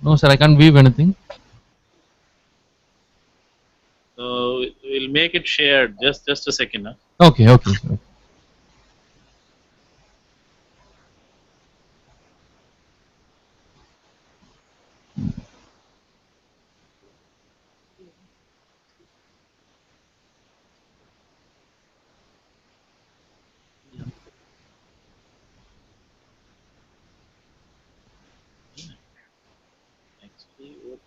No, sir. I can't view anything. So we'll make it shared. Just a second. Huh? Okay, okay, sir. Actually, what?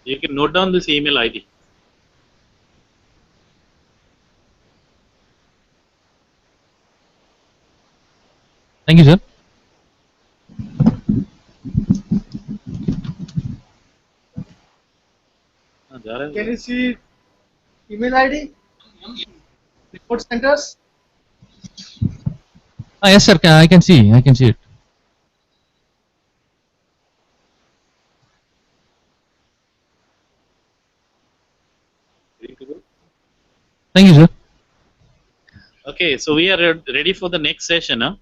You can note down this email ID. Thank you, sir. Can you see email ID? Report centers? Yes, sir. I can see. I can see it. Thank you, sir. Okay, so we are ready for the next session, huh?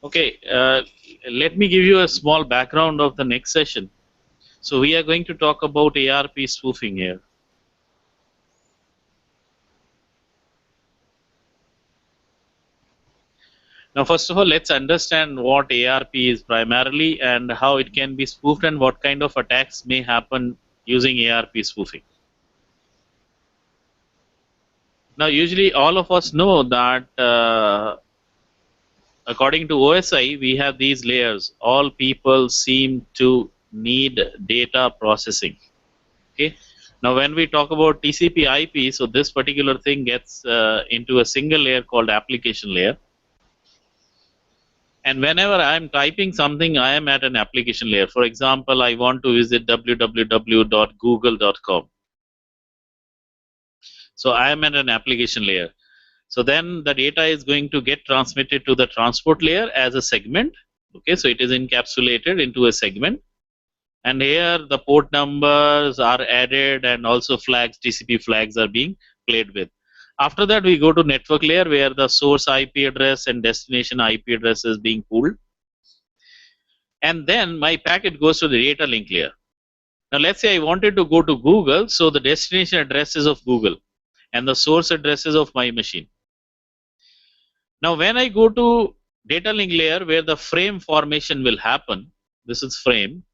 Okay, let me give you a small background of the next session. So we are going to talk about ARP spoofing here. Now, first of all, let's understand what ARP is primarily and how it can be spoofed and what kind of attacks may happen using ARP spoofing. Now, usually all of us know that according to OSI, we have these layers. All people seem to need data processing. Okay. Now, when we talk about TCP/IP, so this particular thing gets into a single layer called application layer. And whenever I am typing something, I am at an application layer. For example, I want to visit www.google.com. So I am at an application layer. So then the data is going to get transmitted to the transport layer as a segment. Okay, so it is encapsulated into a segment. And here the port numbers are added and also flags, TCP flags are being played with. After that, we go to network layer where the source IP address and destination IP address is being pooled. And then my packet goes to the data link layer. Now, let's say I wanted to go to Google, so the destination address is of Google and the source address is of my machine. Now, when I go to data link layer where the frame formation will happen, this is frame.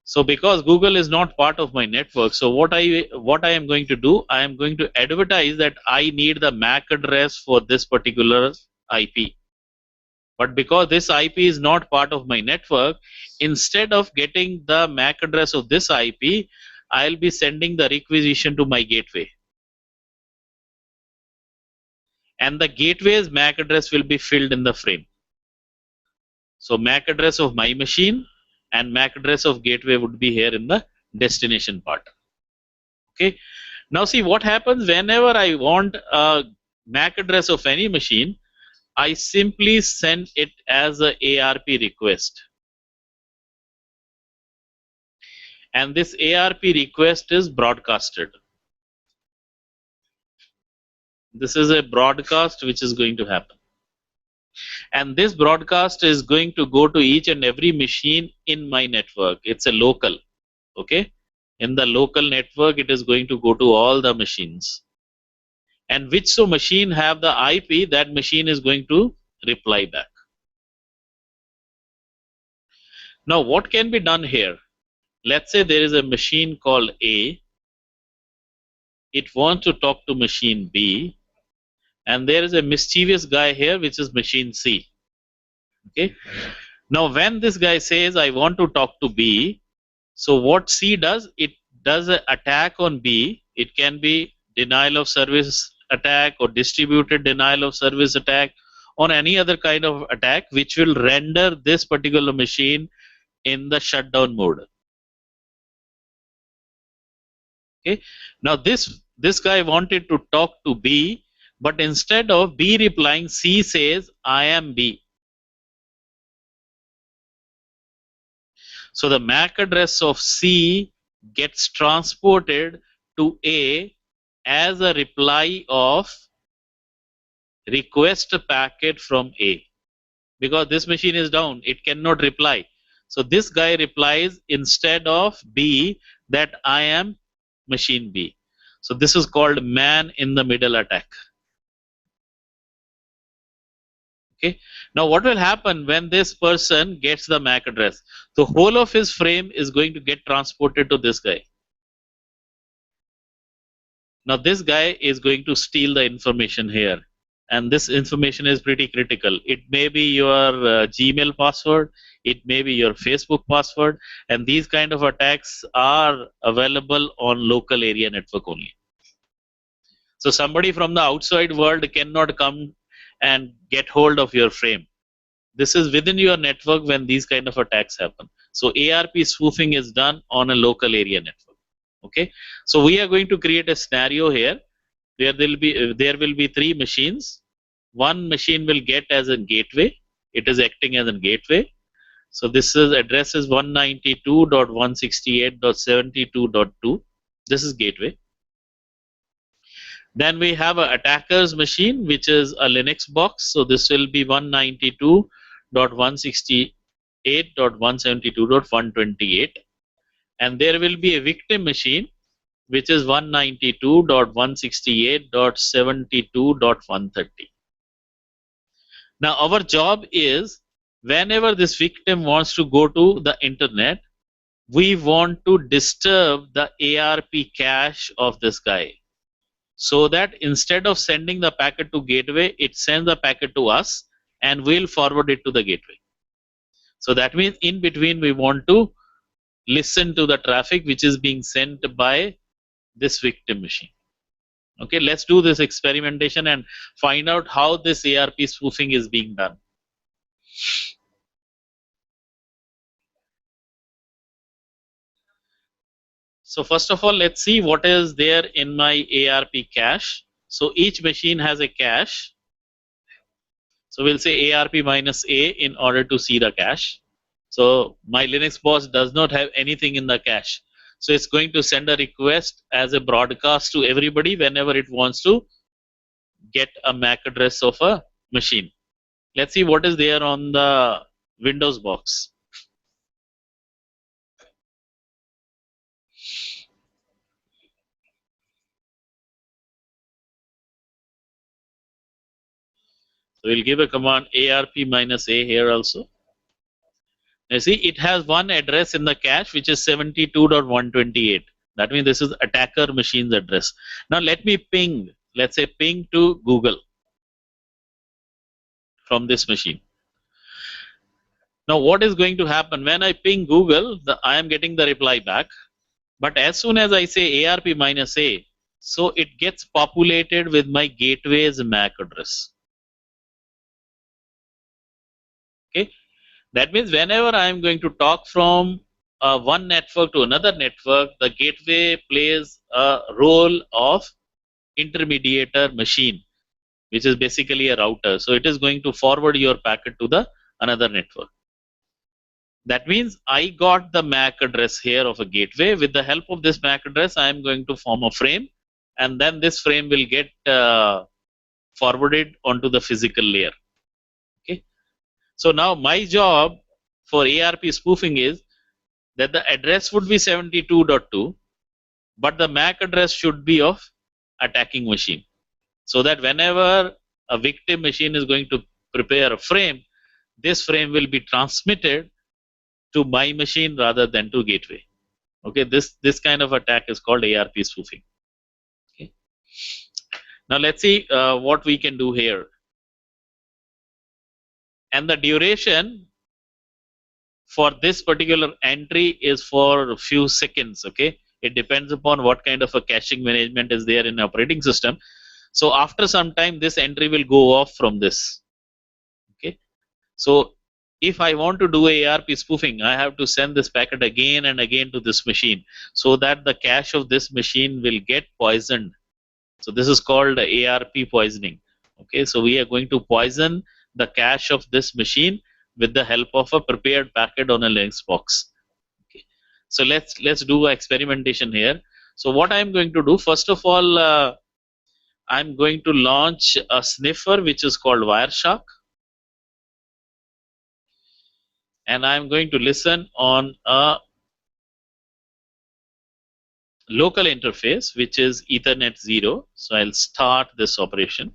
So because Google is not part of my network, so what I am going to do, I am going to advertise that I need the MAC address for this particular IP. But because this IP is not part of my network, instead of getting the MAC address of this IP, I'll be sending the requisition to my gateway. And the gateway's MAC address will be filled in the frame. So MAC address of my machine and MAC address of gateway would be here in the destination part. Okay. Now see what happens whenever I want a MAC address of any machine, I simply send it as a ARP request. And this ARP request is broadcasted. This is a broadcast which is going to happen. And this broadcast is going to go to each and every machine in my network. It's a local. Okay. In the local network, it is going to go to all the machines. And which so machine have the IP, that machine is going to reply back. Now, what can be done here? Let's say there is a machine called A. It wants to talk to machine B. And there is a mischievous guy here, which is machine C. Okay. Now, when this guy says, I want to talk to B, so what C does, it does an attack on B. It can be denial of service attack or distributed denial of service attack or any other kind of attack which will render this particular machine in the shutdown mode. Okay. Now, this guy wanted to talk to B, but instead of B replying, C says, I am B. So the MAC address of C gets transported to A as a reply of request packet from A. Because this machine is down, it cannot reply. So this guy replies instead of B that I am machine B. So this is called man in the middle attack. Okay. Now what will happen when this person gets the MAC address? The whole of his frame is going to get transported to this guy. Now this guy is going to steal the information here, and this information is pretty critical. It may be your Gmail password, it may be your Facebook password, and these kind of attacks are available on local area network only. So somebody from the outside world cannot come and get hold of your frame. This is within your network when these kind of attacks happen. So ARP spoofing is done on a local area network. Okay, so we are going to create a scenario here where there will be 3 machines. One machine will get as a gateway. It is acting as a gateway. So this is address is 192.168.72.2. This is gateway. Then we have an attacker's machine, which is a Linux box. So this will be 192.168.172.128. And there will be a victim machine, which is 192.168.72.130. Now our job is, whenever this victim wants to go to the internet, we want to disturb the ARP cache of this guy, so that instead of sending the packet to gateway, it sends the packet to us and we'll forward it to the gateway. So that means in between we want to listen to the traffic which is being sent by this victim machine. Okay, let's do this experimentation and find out how this ARP spoofing is being done. So first of all, let's see what is there in my ARP cache. So each machine has a cache. So we'll say ARP minus A in order to see the cache. So my Linux box does not have anything in the cache. So it's going to send a request as a broadcast to everybody whenever it wants to get a MAC address of a machine. Let's see what is there on the Windows box. So we'll give a command ARP minus A here also. You see, it has one address in the cache which is 72.128. That means this is attacker machine's address. Now let me ping, let's say ping to Google from this machine. Now what is going to happen when I ping Google? I am getting the reply back. But as soon as I say ARP minus A, so it gets populated with my gateway's MAC address. Okay. That means whenever I am going to talk from one network to another network, the gateway plays a role of intermediator machine, which is basically a router. So it is going to forward your packet to the another network. That means I got the MAC address here of a gateway. With the help of this MAC address, I am going to form a frame, and then this frame will get forwarded onto the physical layer. Okay. So now my job for ARP spoofing is that the address would be 72.2, but the MAC address should be of attacking machine. So that whenever a victim machine is going to prepare a frame, this frame will be transmitted to my machine rather than to gateway. Okay, this kind of attack is called ARP spoofing. Okay. Now let's see what we can do here. And the duration for this particular entry is for a few seconds. Okay, it depends upon what kind of a caching management is there in the operating system. So after some time, this entry will go off from this. Okay, so if I want to do ARP spoofing, I have to send this packet again and again to this machine, so that the cache of this machine will get poisoned. So this is called ARP poisoning. Okay, so we are going to poison the cache of this machine with the help of a prepared packet on a Linux box. Okay, so let's do experimentation here. So what I'm going to do, first of all, I'm going to launch a sniffer which is called Wireshark, and I'm going to listen on a local interface which is Ethernet 0. So I'll start this operation.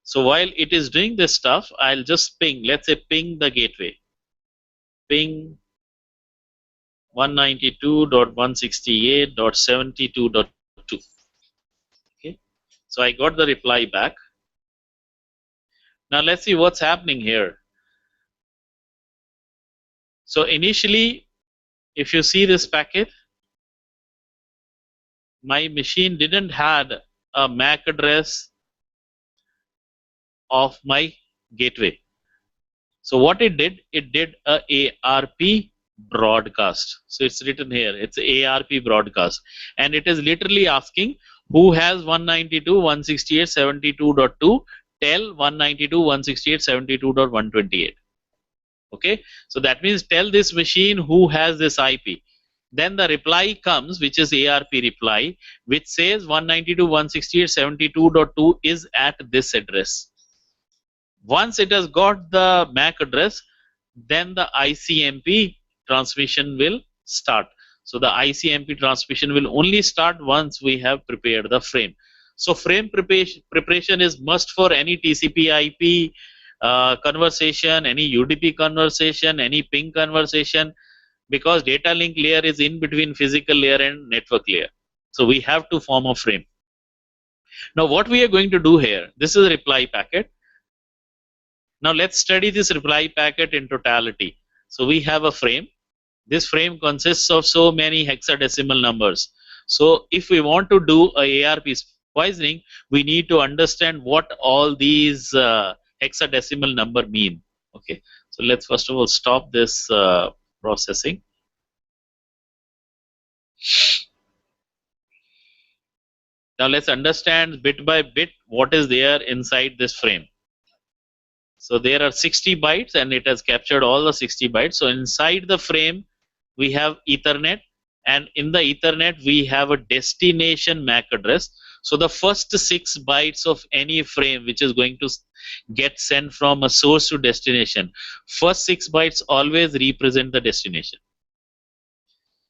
So while it is doing this stuff, I'll just ping, let's say ping the gateway. Ping 192.168.72.2. So I got the reply back. Now let's see what's happening here. So initially, if you see this packet, my machine didn't had a MAC address of my gateway. So what it did a ARP broadcast. So it's written here, it's ARP broadcast, and it is literally asking who has 192.168.72.2, tell 192.168.72.128. Okay, so that means tell this machine who has this IP. Then the reply comes, which is ARP reply, which says 192.168.72.2 is at this address. Once it has got the MAC address, then the ICMP transmission will start. So the ICMP transmission will only start once we have prepared the frame. So frame preparation is must for any TCP IP conversation, any UDP conversation, any ping conversation, because data link layer is in between physical layer and network layer. So we have to form a frame. Now what we are going to do here, this is a reply packet. Now let's study this reply packet in totality. So we have a frame. This frame consists of so many hexadecimal numbers. So if we want to do a ARP poisoning, we need to understand what all these hexadecimal number mean. Okay, so let's first of all stop this processing. Now let's understand bit by bit what is there inside this frame. So there are 60 bytes and it has captured all the 60 bytes. So inside the frame we have Ethernet, and in the Ethernet we have a destination MAC address. So the first 6 bytes of any frame which is going to get sent from a source to destination, first 6 bytes always represent the destination.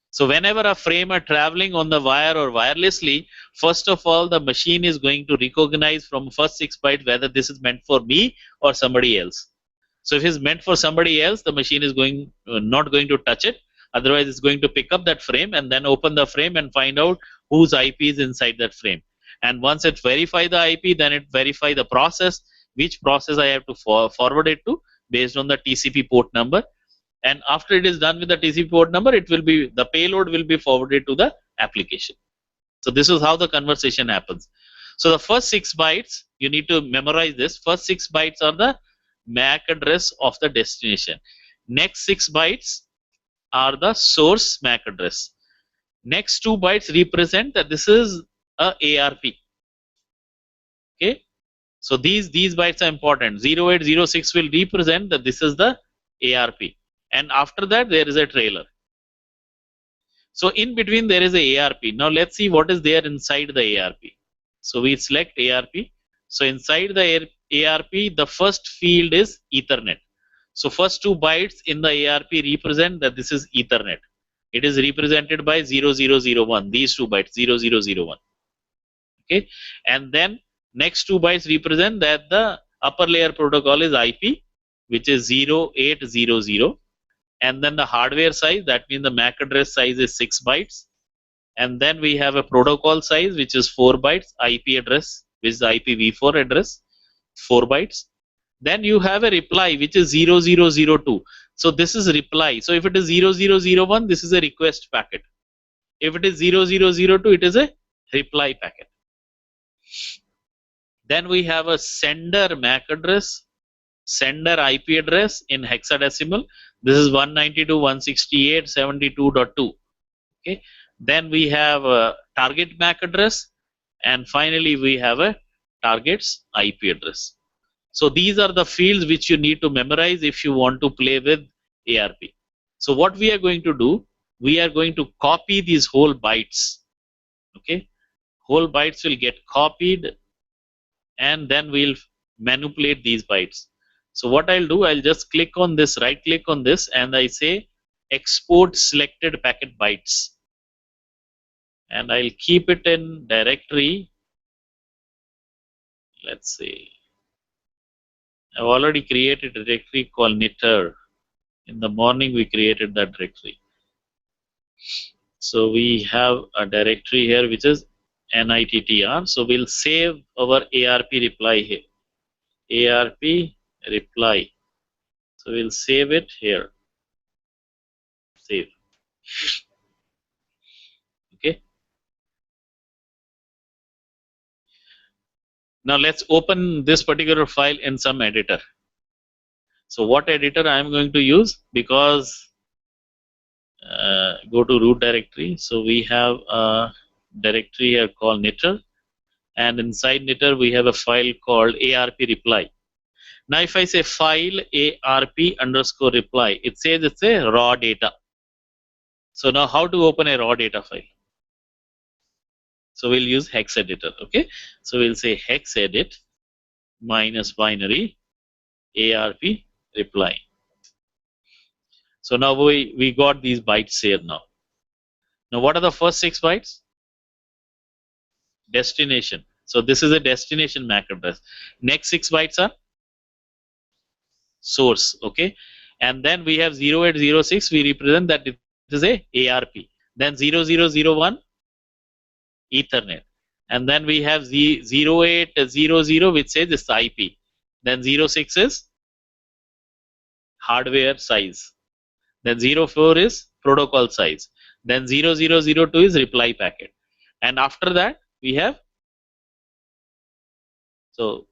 So whenever a frame are traveling on the wire or wirelessly, first of all the machine is going to recognize from first 6 bytes whether this is meant for me or somebody else. So if it's meant for somebody else, the machine is not going to touch it. Otherwise it's going to pick up that frame and then open the frame and find out whose IP is inside that frame. And once it verify the IP, then it verify the process, which process I have to forward it to based on the TCP port number. And after it is done with the TCP port number, it will be, the payload will be forwarded to the application. So this is how the conversation happens. So the first 6 bytes, you need to memorize this. First 6 bytes are the MAC address of the destination. Next 6 bytes are the source MAC address. Next 2 bytes represent that this is a ARP. Okay, so these bytes are important. 0806 will represent that this is the ARP, and after that there is a trailer. So in between there is a ARP. Now let's see what is there inside the ARP. So we select ARP. So inside the ARP, the first field is Ethernet. So first 2 bytes in the ARP represent that this is Ethernet. It is represented by 0001. These 2 bytes, 0001. Okay, and then next 2 bytes represent that the upper layer protocol is IP, which is 0800. And then the hardware size, that means the MAC address size is 6 bytes. And then we have a protocol size which is 4 bytes, IP address which is IPv4 address, 4 bytes. Then you have a reply which is 0002. So this is reply. So if it is 0001, this is a request packet. If it is 0002, it is a reply packet. Then we have a sender MAC address, sender IP address in hexadecimal. This is 192.168.72.2. Okay. Then we have a target MAC address, and finally we have a target's IP address. So these are the fields which you need to memorize if you want to play with ARP. So what we are going to do, we are going to copy these whole bytes. Okay, whole bytes will get copied, and then we'll manipulate these bytes. So what I'll do, I'll just click on this, right click on this, and I say export selected packet bytes. And I'll keep it in directory. Let's see. I've already created a directory called NITTTR. In the morning we created that directory. So we have a directory here which is NITTR. So we'll save our ARP reply here. ARP reply. So we'll save it here. Save. Okay. Now let's open this particular file in some editor. So what editor I am going to use? Because go to root directory. So we have a directory here called NITTTR, and inside NITTTR we have a file called ARP reply. Now if I say file ARP_reply, it says it's a raw data. So now how to open a raw data file? So we'll use hex editor. Okay. So we'll say hex edit minus binary ARP reply. So now we got these bytes here now. Now what are the first 6 bytes? Destination. So this is a destination MAC address. Next 6 bytes are source. Okay. And then we have 0806, we represent that it is a ARP. Then 0001 Ethernet. And then we have 0800, which says it's IP. Then 06 is hardware size. Then 04 is protocol size. Then 0002 is reply packet. And after that we have, so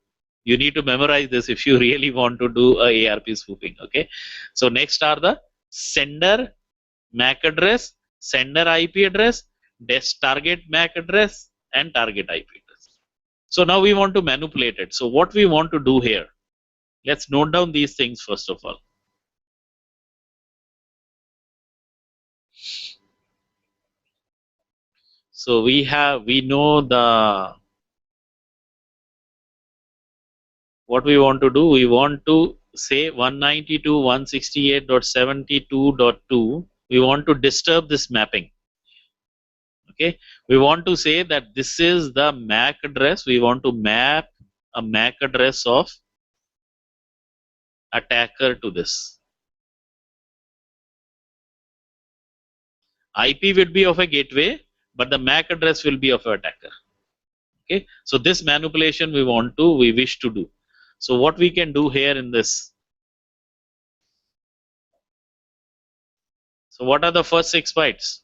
you need to memorize this if you really want to do a ARP spoofing. Okay. So next are the sender MAC address, sender IP address, target MAC address, and target IP address. So now we want to manipulate it. So what we want to do here, let's note down these things first of all. So we know the, what we want to do, we want to say 192.168.72.2, we want to disturb this mapping. Okay, we want to say that this is the MAC address, we want to map a MAC address of attacker to this. IP will be of a gateway, but the MAC address will be of an attacker. Okay, so this manipulation we wish to do. So what we can do here in this? So what are the first 6 bytes?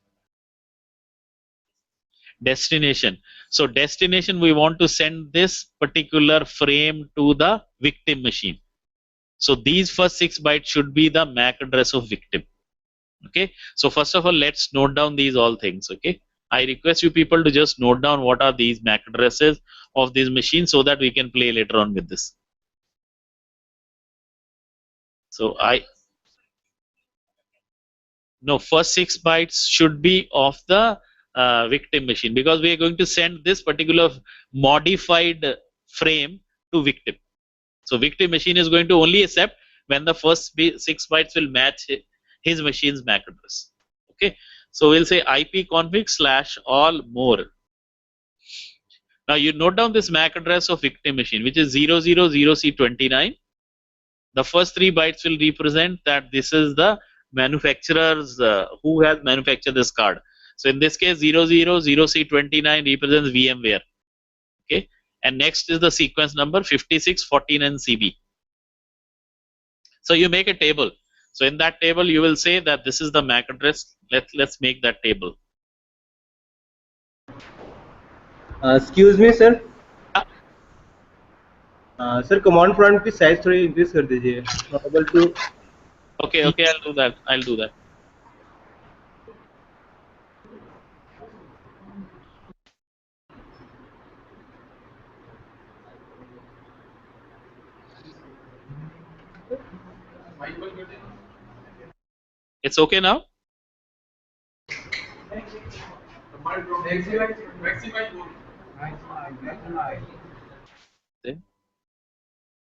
Destination. So destination, we want to send this particular frame to the victim machine. So these first 6 bytes should be the MAC address of victim. Okay. So first of all, let's note down these all things. Okay. I request you people to just note down what are these MAC addresses of these machines so that we can play later on with this. So first 6 bytes should be of the victim machine, because we are going to send this particular modified frame to victim. So victim machine is going to only accept when the first 6 bytes will match his machine's MAC address. Okay, so we'll say ipconfig/all more. Now you note down this MAC address of victim machine, which is 000C29. The first 3 bytes will represent that this is the manufacturer's who has manufactured this card. So in this case, 000C29 represents VMware. Okay, and next is the sequence number 5614 and CB. So you make a table. So in that table, you will say that this is the MAC address. Let's make that table. Excuse me, sir. Sir, command prompt की size थोड़ी increase कर दीजिए. Not able to. Okay, I'll do that. It's okay now?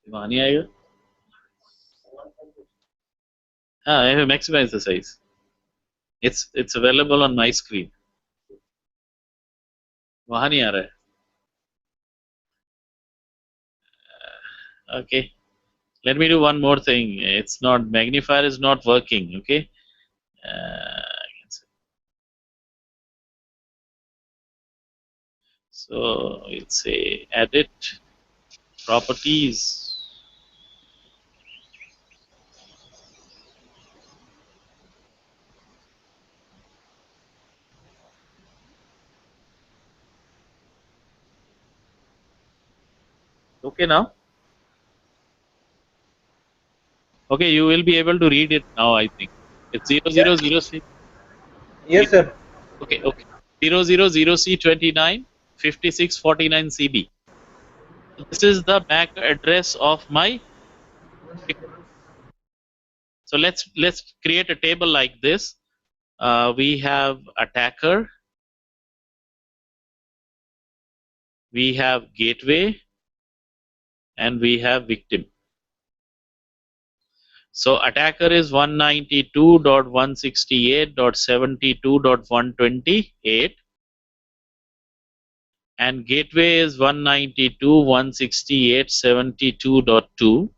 वहाँ नहीं आएगा? हाँ, I have maximized the size. It's available on my screen. वहाँ नहीं आ रहा है. Okay, let me do one more thing. It's not, magnifier is not working. Okay, So we'll say edit properties. Okay now? Okay, you will be able to read it now, I think. It's 0006. Yes, sir. Okay, okay. 000C29 5649 CB. This is the MAC address of my. So let's create a table like this. We have attacker, we have gateway, and we have victim. So attacker is 192.168.72.128 and gateway is 192.168.72.2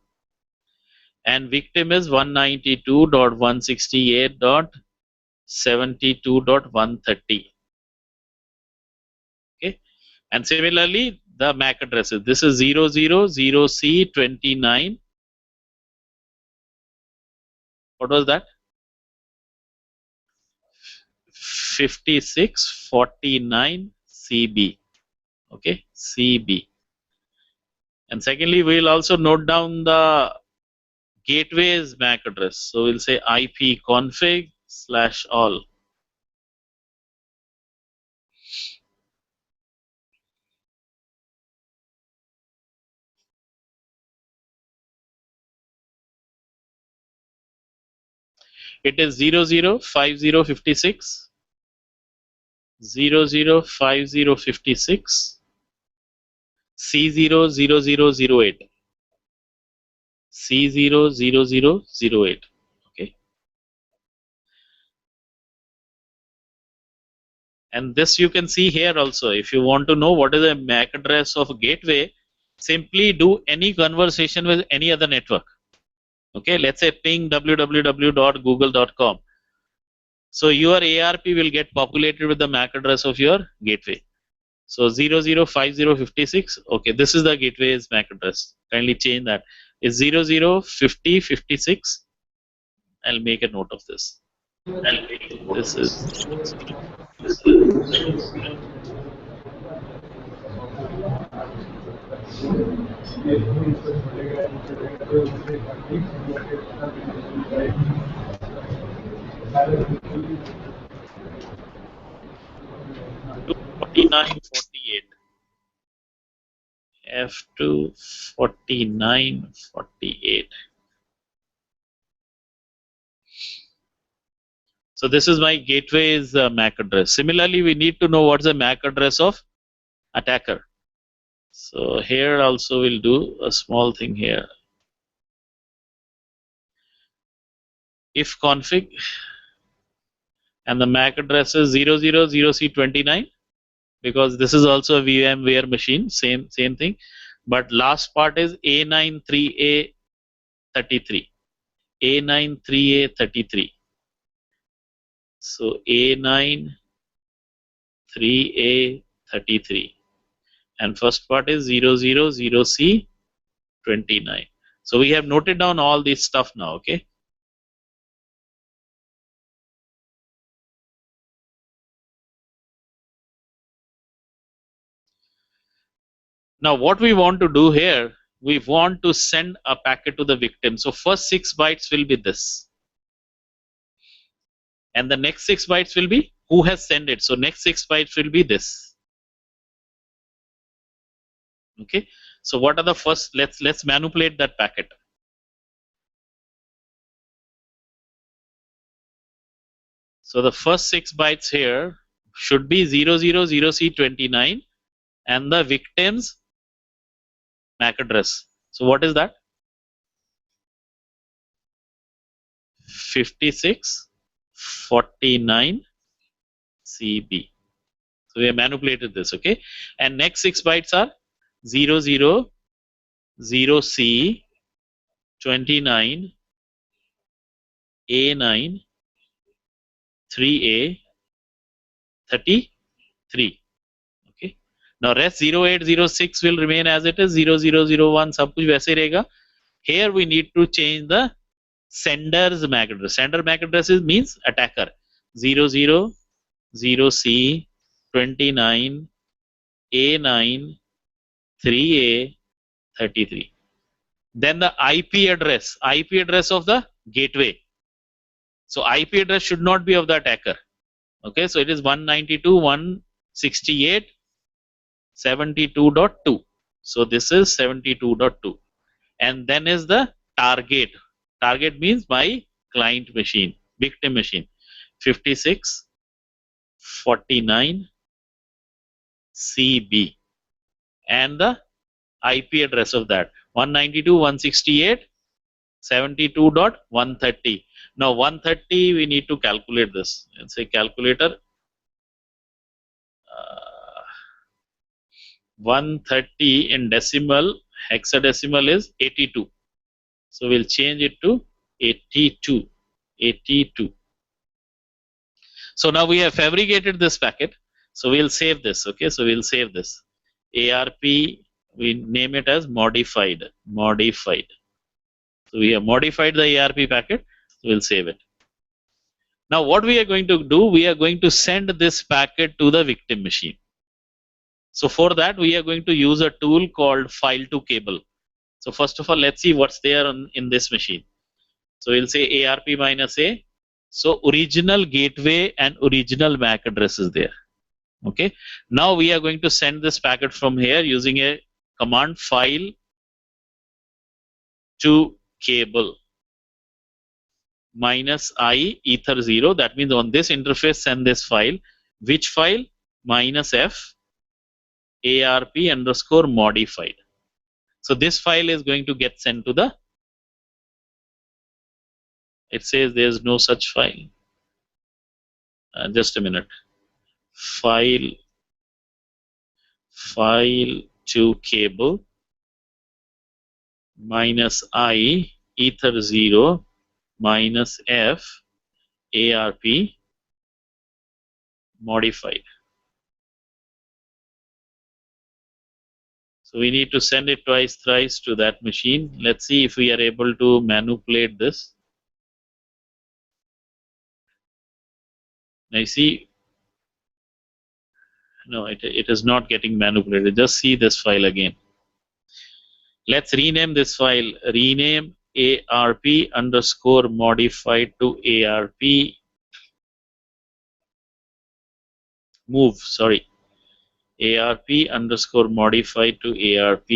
and victim is 192.168.72.130. Okay, and similarly the MAC addresses. This is 000C29. What was that? 5649 CB. Okay, CB. And secondly, we'll also note down the gateway's MAC address. So we'll say ipconfig/all. It is 005056, 005056, C00008, C00008. Okay, and this you can see here also. If you want to know what is the MAC address of gateway, simply do any conversation with any other network. Okay, let's say ping www.google.com. So your ARP will get populated with the MAC address of your gateway. So 005056. Okay, this is the gateway's MAC address. Kindly change that. Is 005056. I'll make a note of this. This is. F24948. F24948. So this is my gateway's MAC address. Similarly, we need to know what's the MAC address of attacker. So here also we'll do a small thing here. If config and the MAC address is 000C29 because this is also a VMware machine, same thing, but last part is A93A33. A93A33. So A93A33 and first part is 000C29. So we have noted down all this stuff now. Okay. Now what we want to do here, we want to send a packet to the victim. So first 6 bytes will be this. And the next 6 bytes will be who has sent it. So next 6 bytes will be this. Okay. So what are the first, let's manipulate that packet. So the first 6 bytes here should be 000C29 and the victim's MAC address. So what is that? 5649 CB. So we have manipulated this, okay? And next 6 bytes are 000C29 A9 3A 33. Okay. Now rest 0806 will remain as it is, 0001 सब कुछ वैसे ही रहेगा. Here we need to change the sender's MAC address. Sender MAC address means attacker. 000C 29 A9 3A 33. Then the IP address of the gateway. So IP address should not be of the attacker. Okay, so it is 192.168.72.2. So this is 72.2. And then is the target. Target means my client machine, victim machine. 5649 CB. And the IP address of that 192.168.72.130. Now 130 we need to calculate this. Let's say calculator. 130 in decimal, hexadecimal is 82. So we'll change it to 82. 82. So now we have fabricated this packet. So we'll save this. Okay, so we'll save this. ARP, we name it as modified. Modified. So we have modified the ARP packet. So we'll save it. Now what we are going to do, we are going to send this packet to the victim machine. So for that we are going to use a tool called file to cable. So first of all, let's see what's there in this machine. So we'll say ARP minus A. So original gateway and original MAC address is there. Okay. Now we are going to send this packet from here using a command file to cable minus I ether 0. That means on this interface send this file. Which file? Minus F ARP underscore modified. So this file is going to get sent to the, it says there's no such file. Just a minute. File to cable minus I ether 0 minus F ARP modified. So we need to send it twice, thrice to that machine. Let's see if we are able to manipulate this. Now you see, no, it is not getting manipulated. Just see this file again. Let's rename this file. Rename ARP underscore modified to ARP move. Sorry. ARP underscore modified to ARP.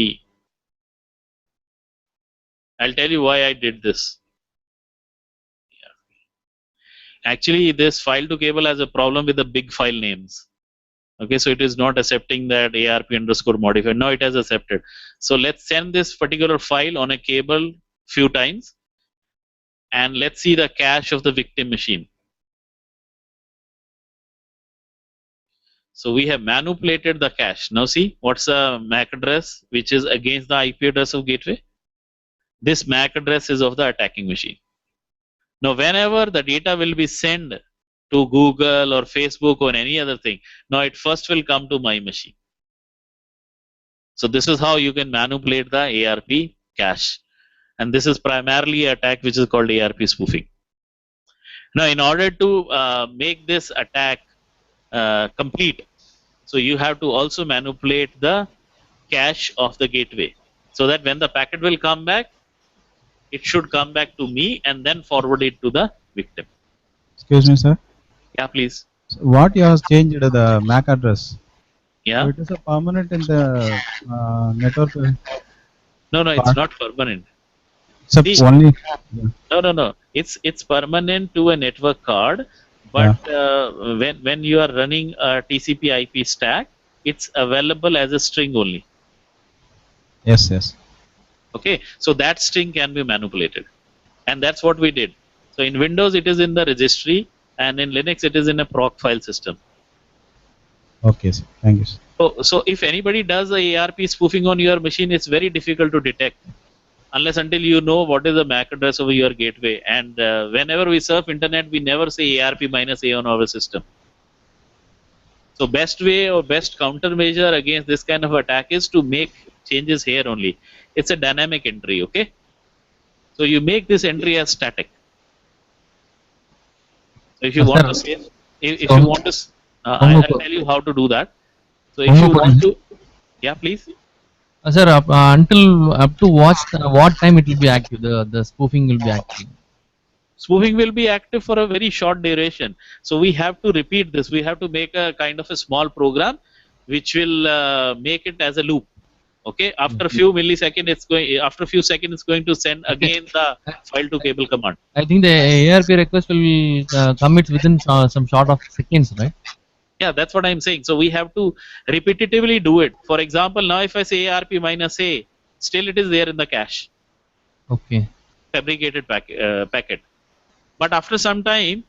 I'll tell you why I did this. Actually, this file to cable has a problem with the big file names. Okay, so it is not accepting that ARP underscore modified. Now it has accepted. So let's send this particular file on a cable few times and let's see the cache of the victim machine. So we have manipulated the cache. Now see, what's the MAC address which is against the IP address of gateway? This MAC address is of the attacking machine. Now whenever the data will be sent to Google or Facebook or any other thing, now it first will come to my machine. So this is how you can manipulate the ARP cache. And this is primarily an attack which is called ARP spoofing. Now in order to make this attack complete, so you have to also manipulate the cache of the gateway so that when the packet will come back, it should come back to me and then forward it to the victim. Excuse me, sir. Yeah, please. So what you have changed the MAC address? Yeah. So it is a permanent in the network. No, it's not permanent. So See, only. No. It's permanent to a network card, but when you are running a TCP/IP stack, it's available as a string only. Yes. Okay, so that string can be manipulated, and that's what we did. So in Windows it is in the registry, and in Linux it is in a proc file system. Okay, sir. Thank you, sir. So if anybody does the ARP spoofing on your machine, it's very difficult to detect unless until you know what is the MAC address of your gateway. And whenever we surf internet, we never say ARP minus A on our system. So best way or best countermeasure against this kind of attack is to make changes here only. It's a dynamic entry, okay? So you make this entry as static. So if you want to Sir, save, if you so want to, one more, I'll tell you how to do that. So one if more you want question. to, yeah, please. Sir, until up to what time it will be active? The spoofing will be active. Spoofing will be active for a very short duration. So we have to repeat this. We have to make a kind of a small program which will make it as a loop. Okay. After a few milliseconds, it's going. After a few seconds, it's going to send Okay. again the file to cable command. I think the ARP request will commit within some short of seconds, right? Yeah, that's what I'm saying. So we have to repetitively do it. For example, now if I say ARP minus A, still it is there in the cache, Okay. fabricated packet. But after some time,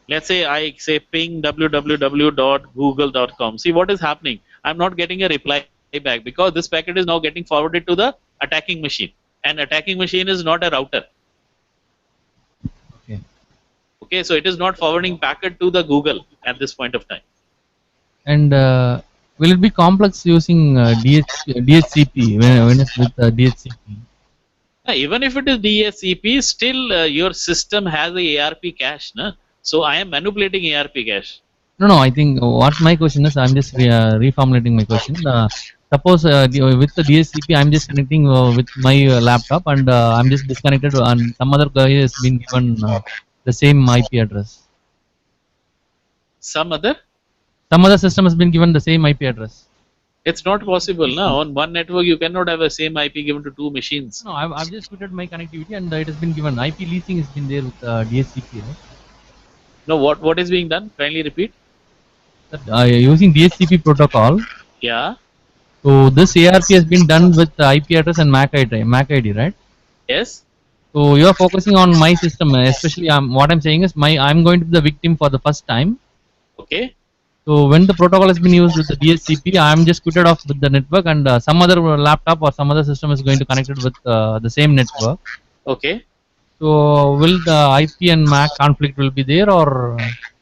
let's say I say ping www.google.com. See what is happening. I'm not getting a reply back because this packet is now getting forwarded to the attacking machine. And attacking machine is not a router. Okay. Okay, so it is not forwarding packet to the Google at this point of time. And will it be complex using DHCP when it's with DHCP? Even if it is DSCP, still your system has a ARP cache. Na? So I am manipulating ARP cache. No. I think what my question is, I'm just reformulating my question. Suppose with the DHCP, I'm just connecting with my laptop, and I'm just disconnected, and some other guy has been given the same IP address. Some other? Some other system has been given the same IP address. It's not possible. Now on one network, you cannot have a same IP given to two machines. No, I've just quitted my connectivity, and it has been given. IP leasing has been there with DHCP. Right? No, what is being done? Kindly repeat. Using DHCP protocol. Yeah. So this ARP has been done with IP address and MAC ID, right? Yes. So you are focusing on my system, especially what I'm saying is I'm going to be the victim for the first time. Okay. So when the protocol has been used with the DHCP, I'm just quitted off with the network, and some other laptop or some other system is going to connect it with the same network. Okay. So will the IP and MAC conflict will be there, or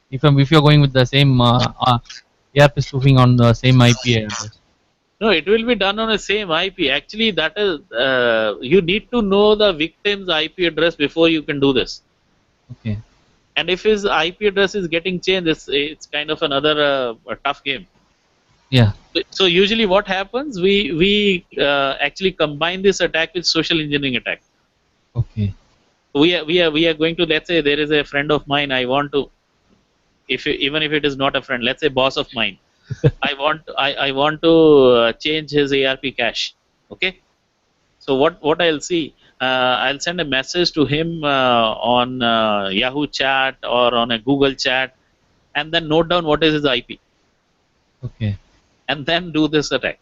if you're going with the same ARP spoofing on the same IP address? No, it will be done on the same IP. Actually, that is you need to know the victim's IP address before you can do this. Okay. And if his IP address is getting changed, it's kind of another a tough game. Yeah. So usually, what happens? We actually combine this attack with social engineering attack. Okay. We are going to, let's say there is a friend of mine. I want to, even if it is not a friend, let's say boss of mine. I want to change his ARP cache. Okay. So what I'll see, I'll send a message to him on Yahoo chat or on a Google chat, and then note down what is his IP, Okay. and then do this attack.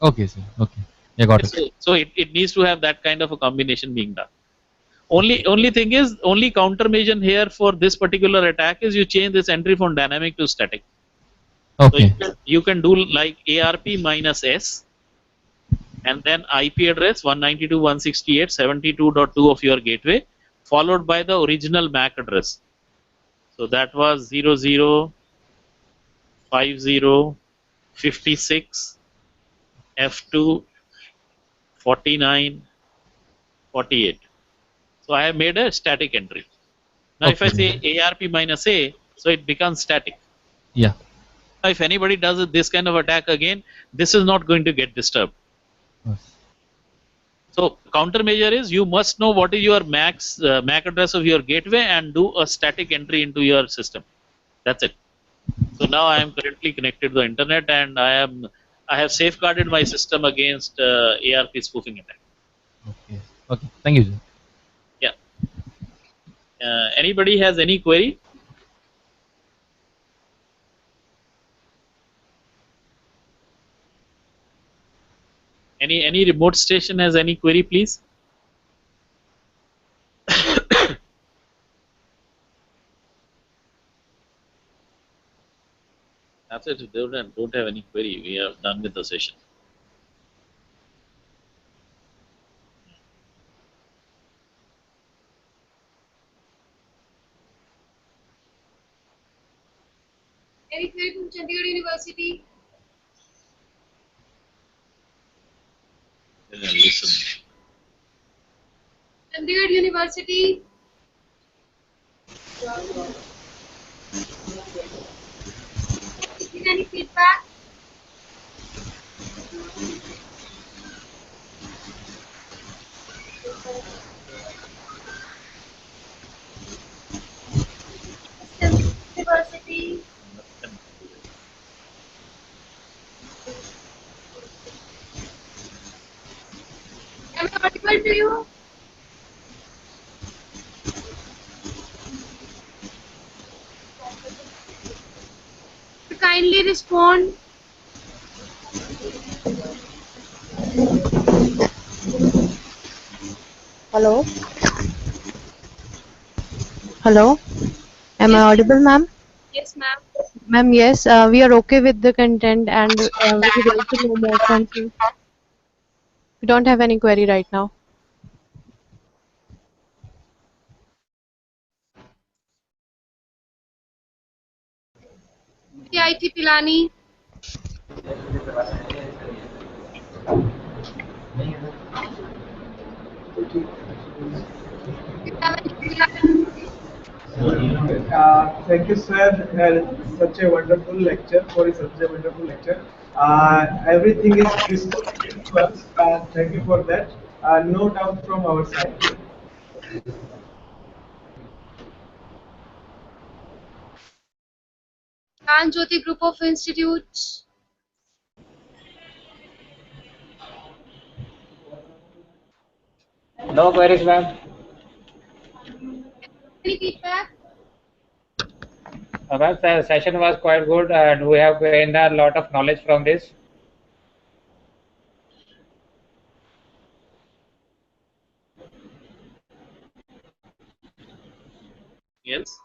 Okay, sir. Okay. Yeah, got it. So it needs to have that kind of a combination being done. Only thing is, only countermeasure here for this particular attack is you change this entry from dynamic to static. Okay. So you can do like ARP minus S, and then IP address 192.168.72.2 of your gateway, followed by the original MAC address. So that was 005056 F2 49 48. So I have made a static entry. Now if I Okay. say ARP minus A, so it becomes static. Yeah. Now if anybody does this kind of attack again, this is not going to get disturbed. Yes. So countermeasure is you must know what is your MAC address of your gateway and do a static entry into your system. That's it. So now I am currently connected to the internet, and I have safeguarded my system against ARP spoofing attack. Okay. Okay. Thank you, sir. Yeah. Anybody has any query? Any remote station has any query, please? After if they don't have any query, we are done with the session. Any query from Chandigarh University? Listen. Chandigarh University? Is any feedback? University? Am I audible to you? Kindly respond. Hello? Hello? Am I Yes, audible, ma'am? yes, ma'am. Ma'am, yes, we are okay with the content and we would like to know more from you. We don't have any query right now. IT Pilani? You have any feedback? Thank you, sir. Such a wonderful lecture. For such a wonderful lecture. Everything is crystal clear to us. Thank you for that. No doubt from our side. Gyan Jyoti Group of Institutes? No queries, ma'am. Any feedback? Ma'am, the session was quite good and we have gained a lot of knowledge from this. Yes.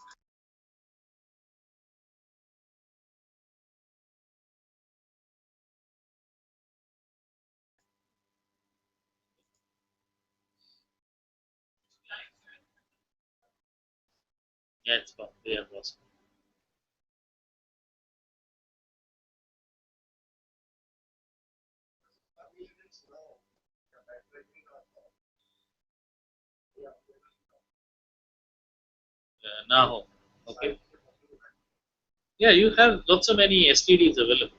Yeah, it's possible. Yeah, possible. Now, okay. Yeah, you have lots of many STDs available.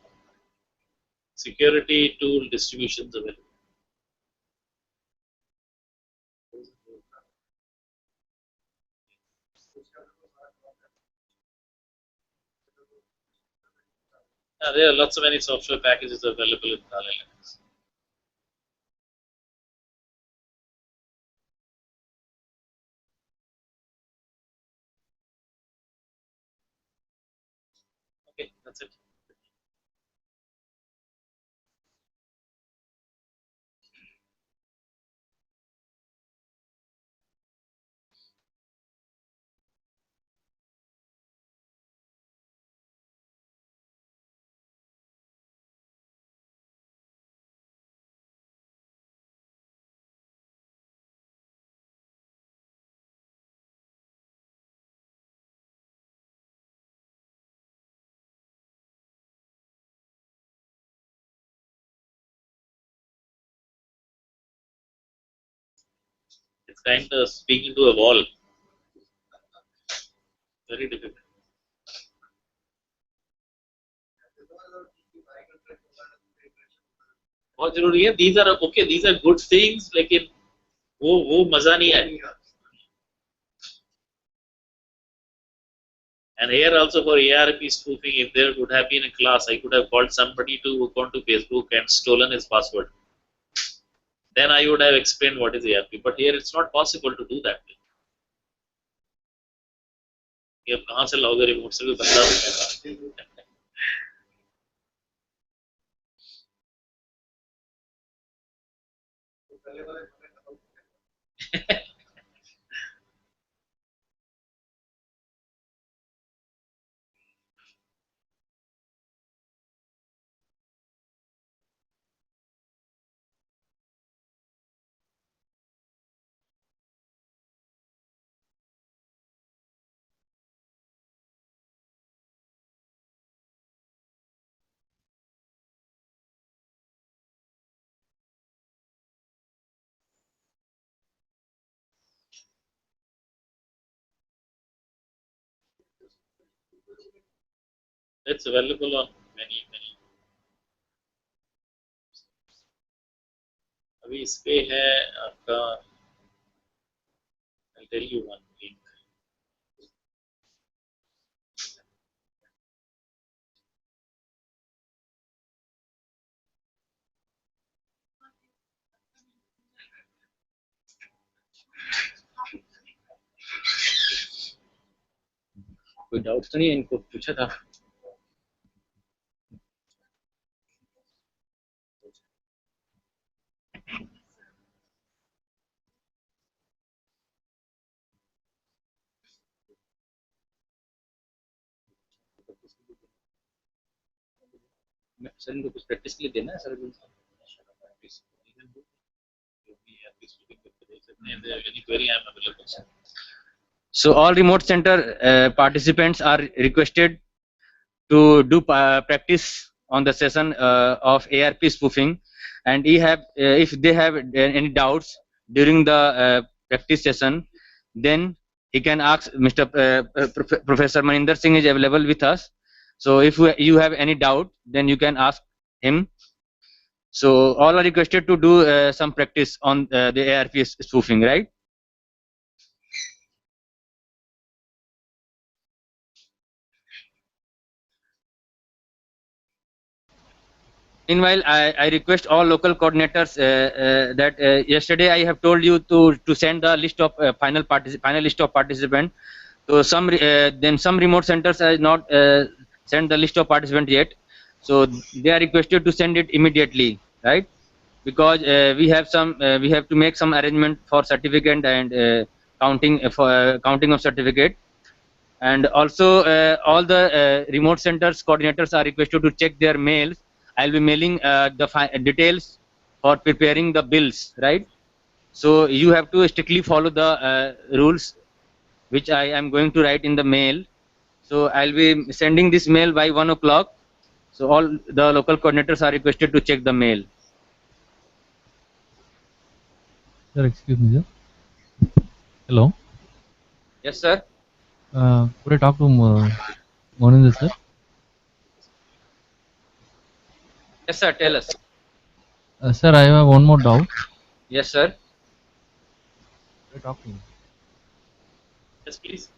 Security tool distributions available. Yeah, there are lots of many software packages available in Kali Linux. Okay, that's it. It's kind of speaking to a wall. Very difficult. बहुत जरूरी है. These are okay. These are good things. लेकिन वो मजा नहीं आएगा. And here also for ARP spoofing, if there would have been a class, I could have called somebody to hook onto Facebook and stolen his password. Then I would have explained what is ARP. But here it's not possible to do that. ये कहाँ से लाओगे remote से कोई बंदा It's available on many. अभी इस पे है आपका, I'll tell you one link. कोई डाउट्स तो नहीं है, इनको पूछा था। सर इनको कुछ प्रैक्टिस के लिए देना है sir? So all remote center participants are requested to do practice on the session of ARP spoofing, and if they have any doubts during the practice session, then he can ask Mr. Professor Maninder Singh is available with us. So if you have any doubt, then you can ask him. So all are requested to do some practice on the ARP spoofing, right? Meanwhile, I request all local coordinators that yesterday I have told you to send the list of final list of participants. So then some remote centers has not sent the list of participants yet. So they are requested to send it immediately, right? Because we have to make some arrangement for certificate and counting counting of certificate. And also all the remote centers coordinators are requested to check their mails. I'll be mailing the details for preparing the bills, right? So you have to strictly follow the rules which I am going to write in the mail. So I'll be sending this mail by 1 o'clock. So all the local coordinators are requested to check the mail. Sir, excuse me, sir. Hello. Yes, sir. Could I talk to Moninder, sir? Yes, sir. Tell us. Sir, I have one more doubt. Yes, sir. Could I talk to him? Yes, please.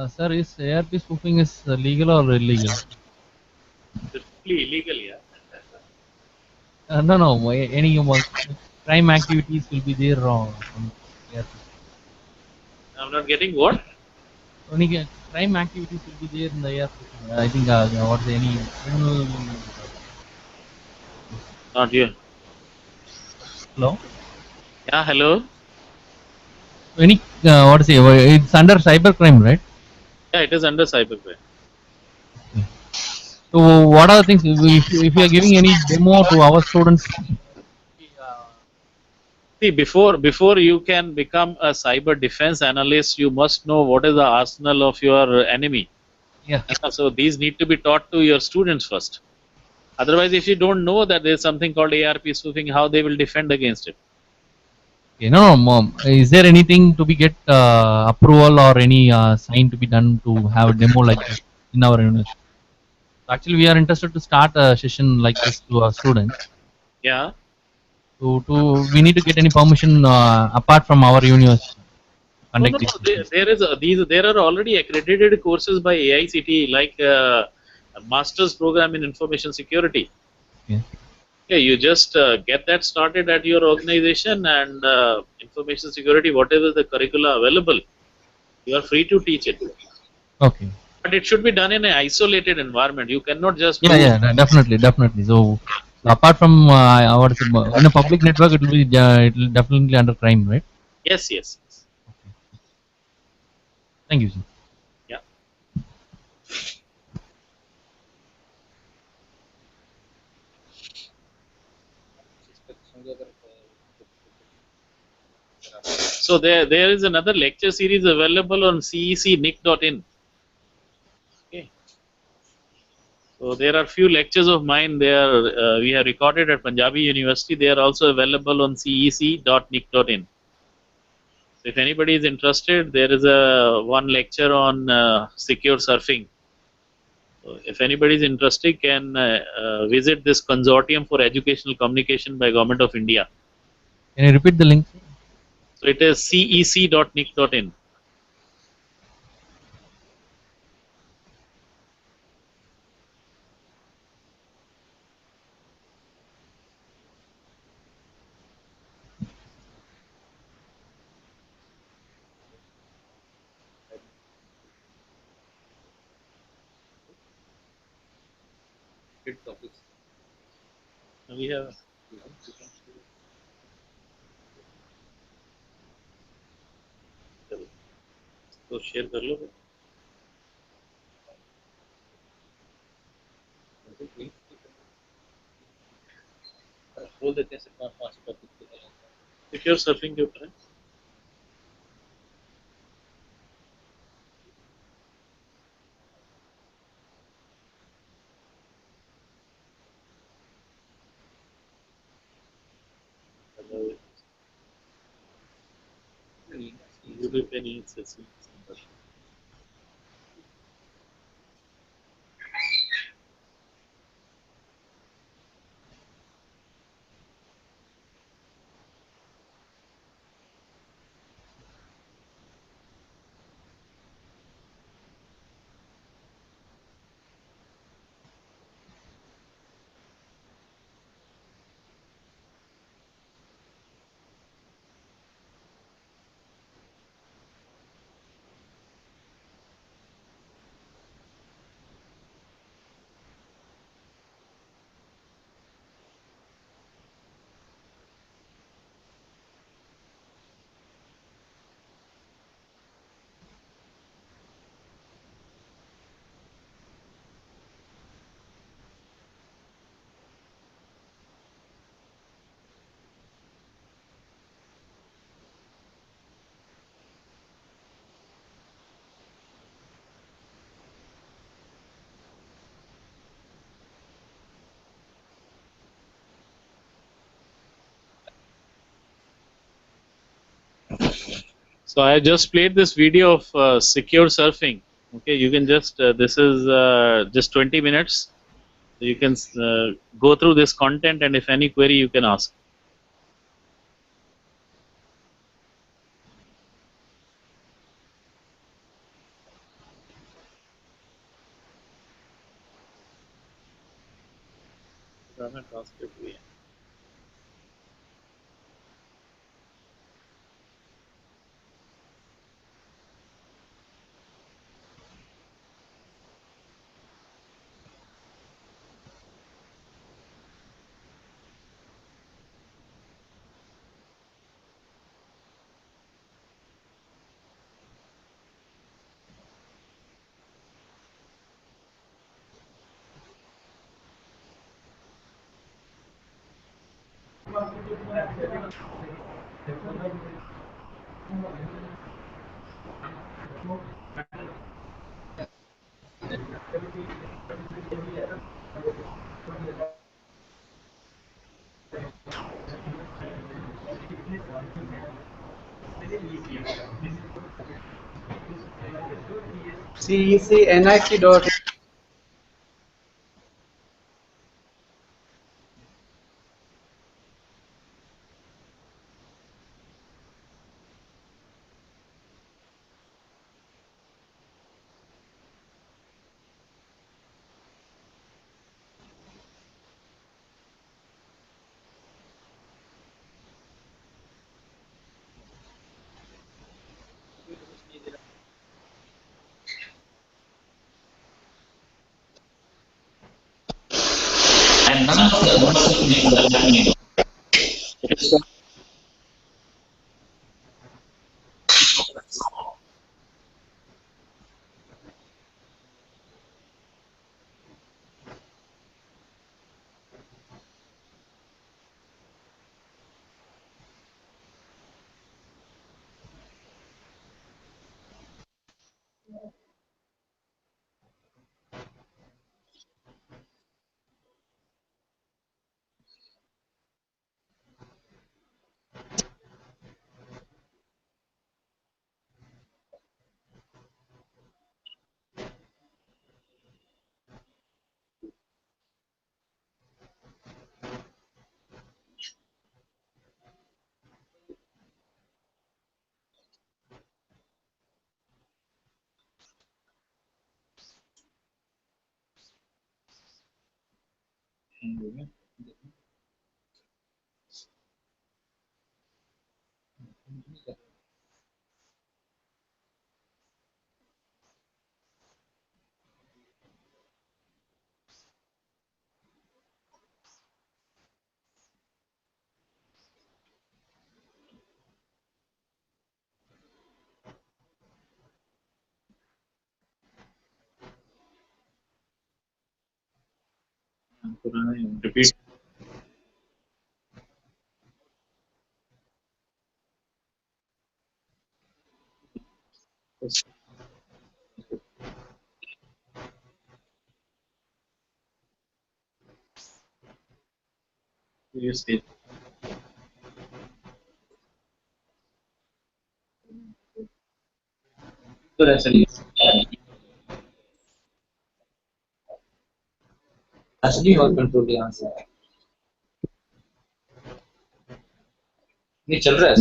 Sir, is ARP spoofing is legal or illegal? Strictly illegal, yeah. No. Any crime activities will be there wrong. I'm not getting what? Only crime activities will be there in the ARP. I think what's any criminal. Not here. Hello. Yeah, hello. Any what to say? It's under cybercrime, right? Yeah, it is under cybercrime. So what are the things if you are giving any demo to our students? See, before you can become a cyber defense analyst, you must know what is the arsenal of your enemy. Yeah. So these need to be taught to your students first. Otherwise, if you don't know that there is something called ARP spoofing, how they will defend against it? Okay, no, Mom. Is there anything to be get approval or any sign to be done to have a demo like this in our university? Actually, we are interested to start a session like this to our students. Yeah. To we need to get any permission apart from our university. No. There are already accredited courses by AICTE, like a master's program in information security. Okay. Okay, you just get that started at your organization, and information security, whatever the curricula available, you are free to teach it. Okay. But it should be done in an isolated environment. You cannot just definitely. So apart from our in a public network, it will definitely under crime, right? Yes. Okay. Thank you, sir. Yeah. So there is another lecture series available on cecnic.in. Okay. So there are few lectures of mine there. We have recorded at Punjabi University. They are also available on cec.nic.in. So if anybody is interested, there is one lecture on secure surfing. So if anybody is interested, can visit this Consortium for Educational Communication by Government of India. Can you repeat the link? So it is cec.nic.in. Hit topics. We have तो share कर लो बोल देते हैं सिर्फ 5 topic secure surfing के ऊपर है नहीं है So I just played this video of secure surfing. Okay, you can just this is just 20 minutes. You can go through this content, and if any query, you can ask. CEC NIC. And none of the wonderful things that are happening. Repeat. You say. So that's an असली और control यहाँ से ये चल रहा है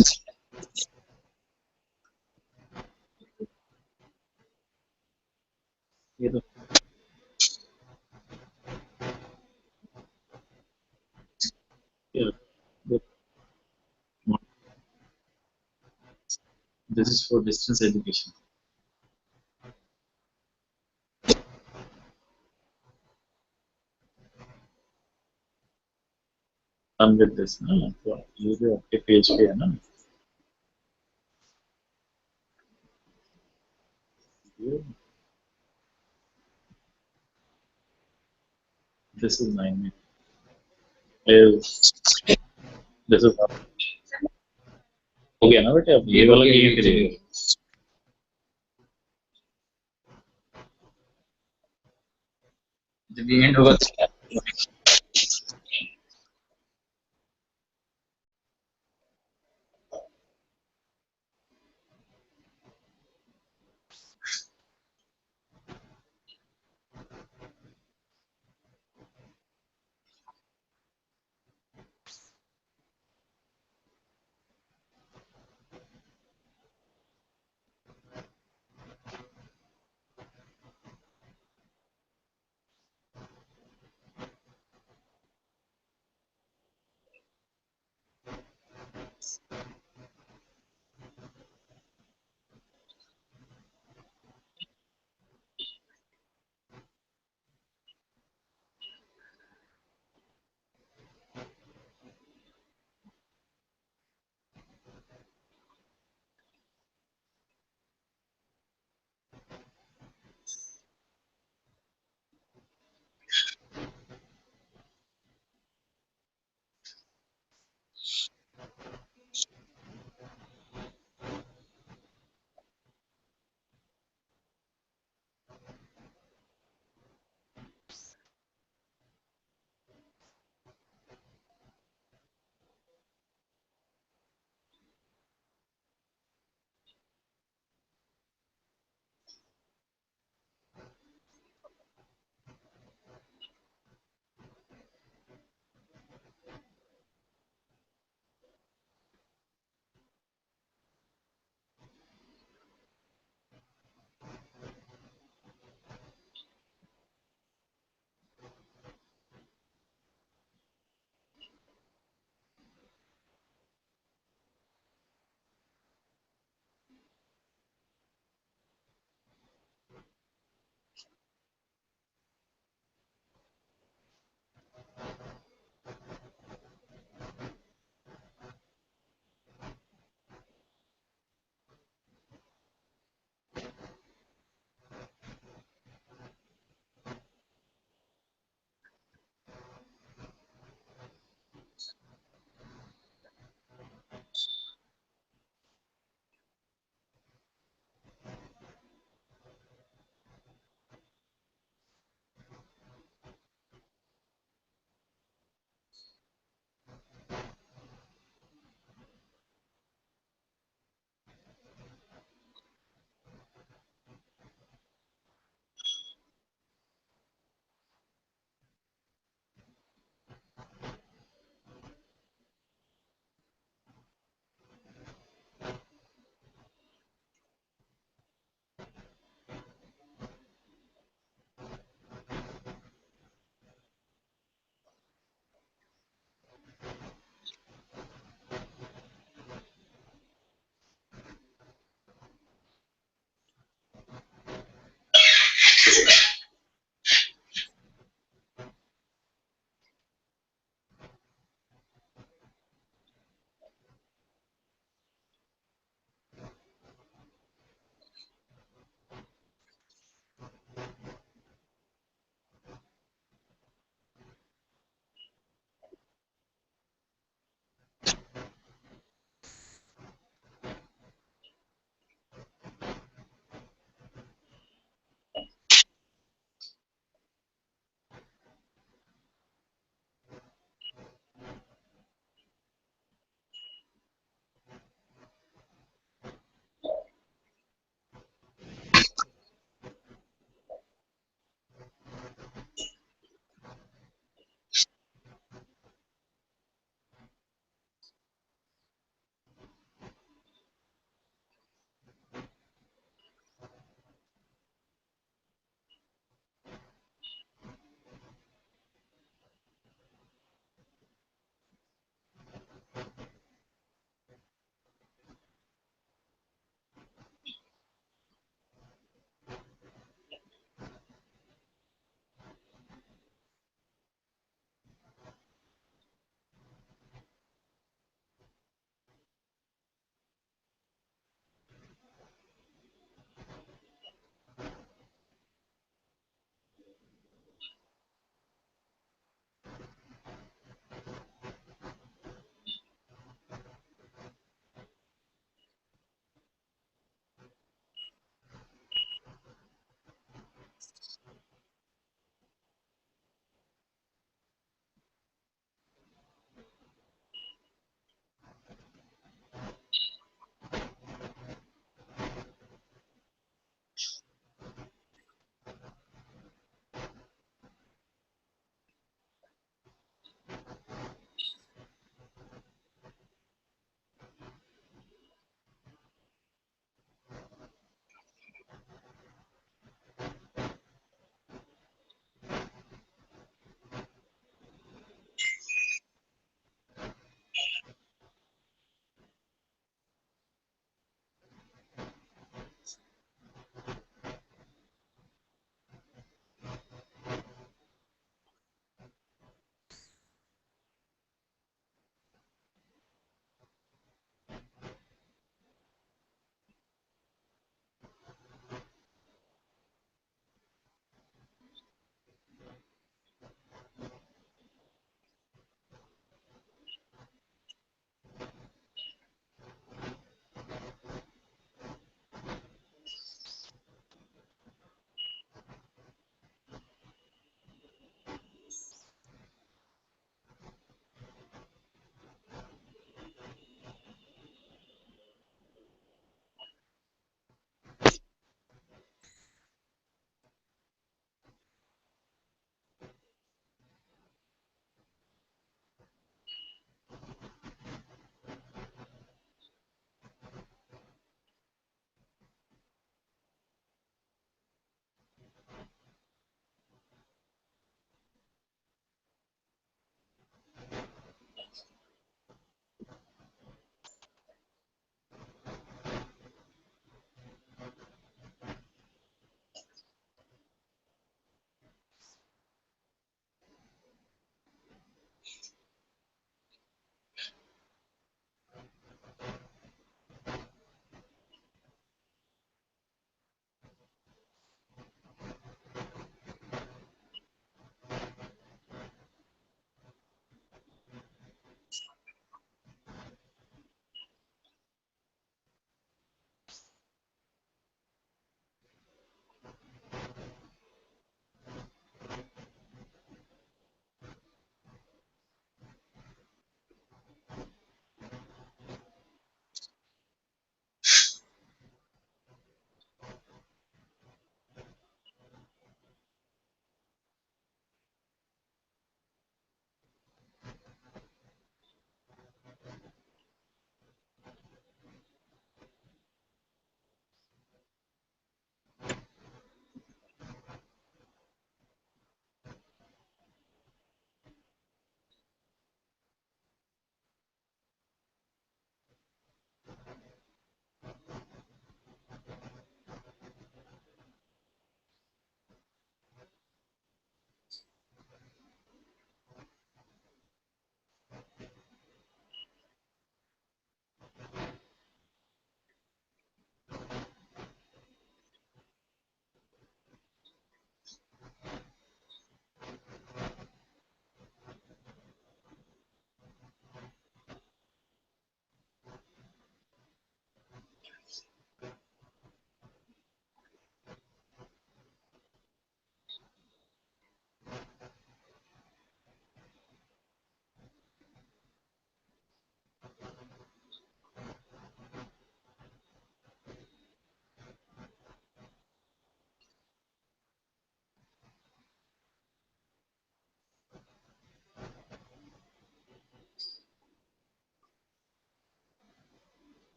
ये तो yeah. This is for distance education. I'm with this. No, तो ये जो आपके पेज पे है ना, ये this is 9 is this is हो गया ना बेटे, अब ये वाला ये करेंगे. जब ये एंड होगा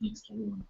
Next one.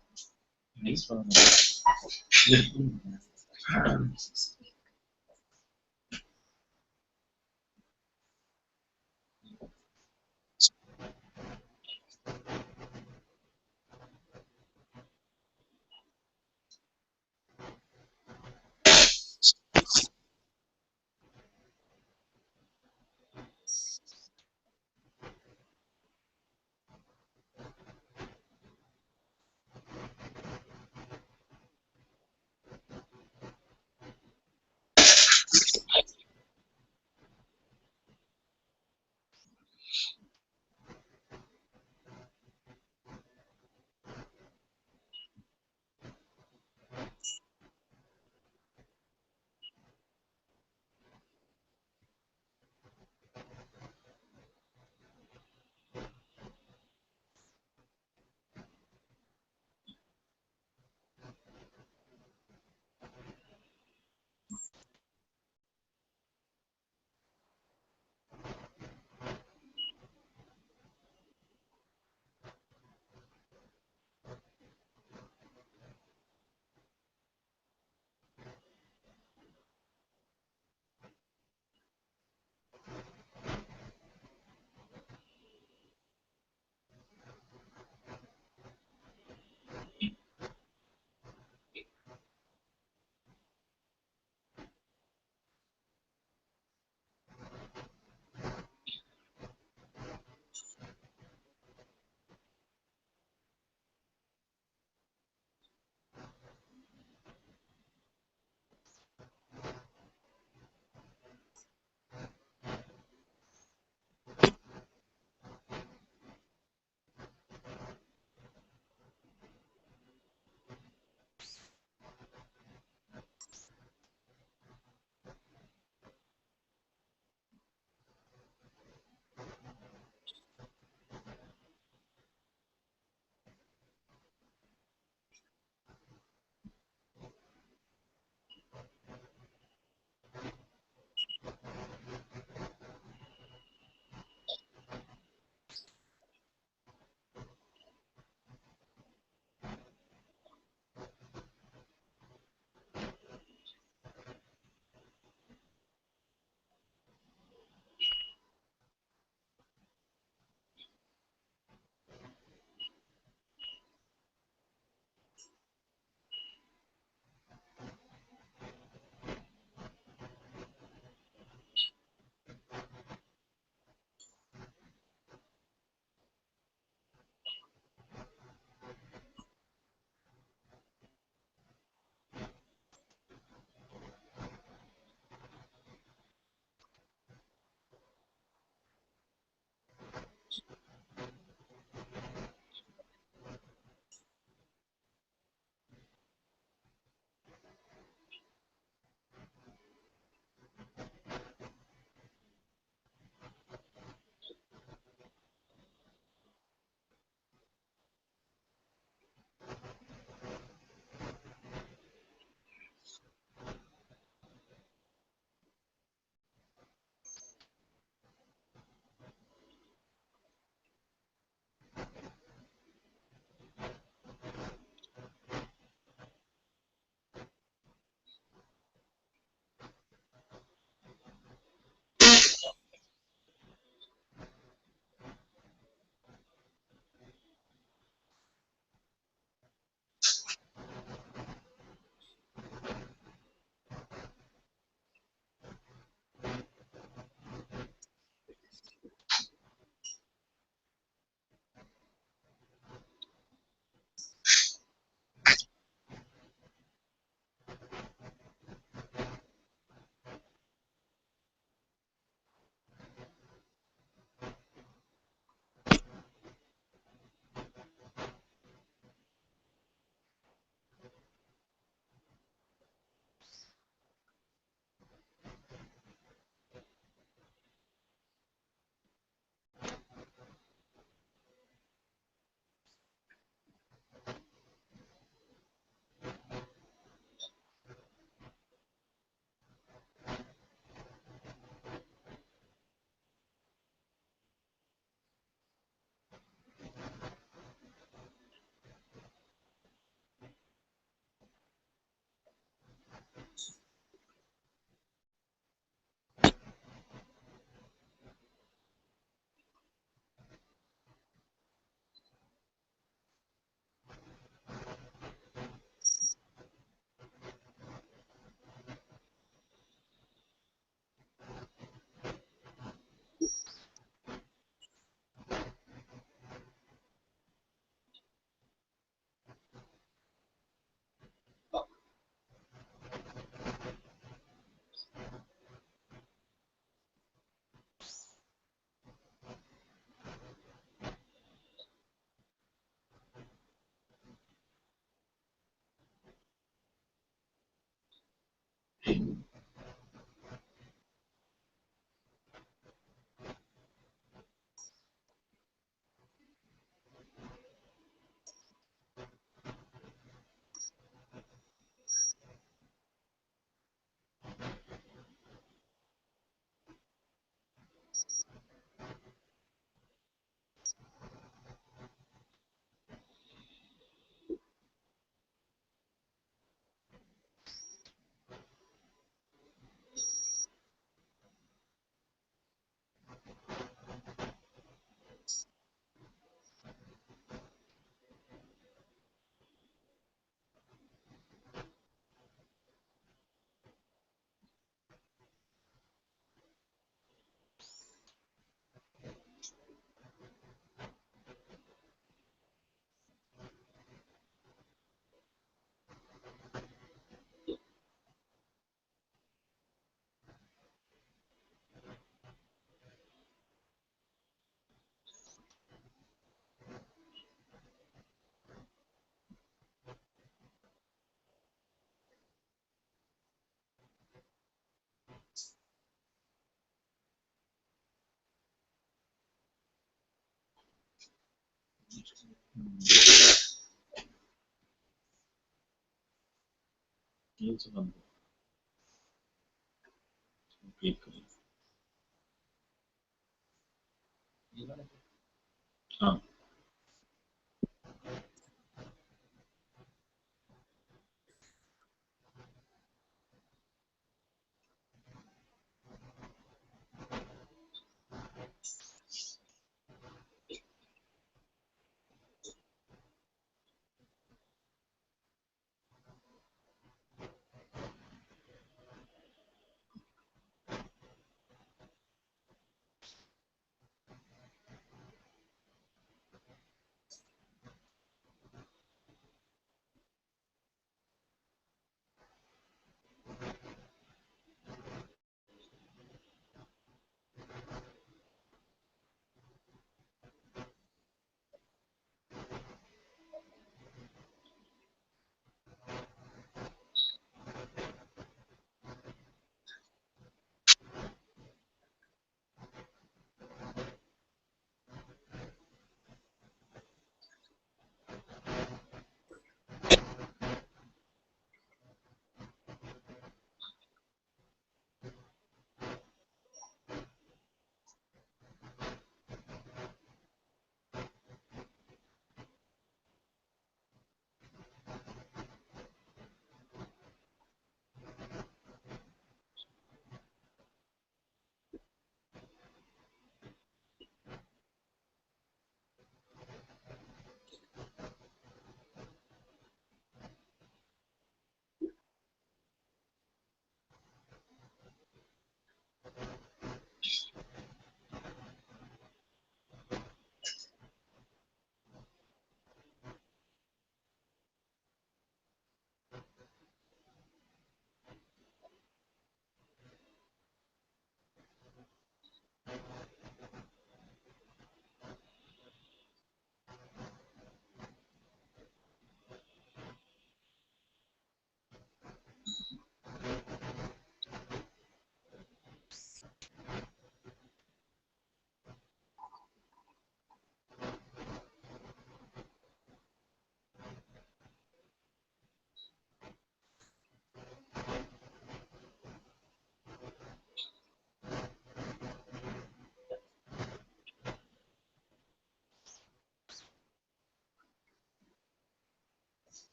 हाँ.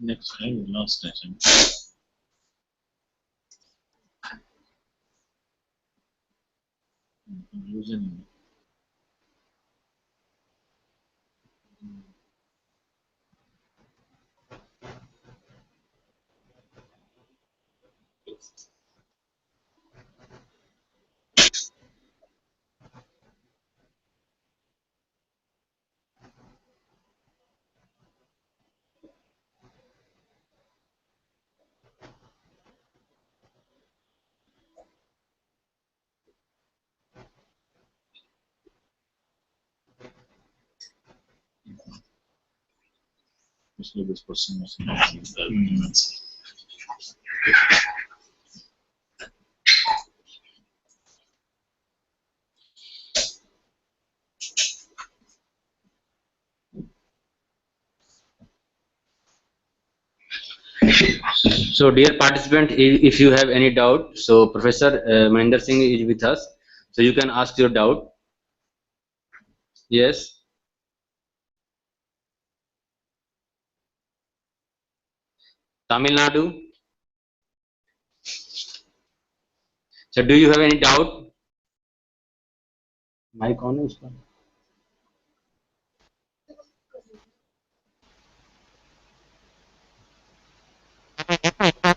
Next time, last time. Using this person was So, dear participant, if you have any doubt, so Professor Maninder Singh is with us, so you can ask your doubt. Yes. Tamil Nadu. So, do you have any doubt? Mic on is on.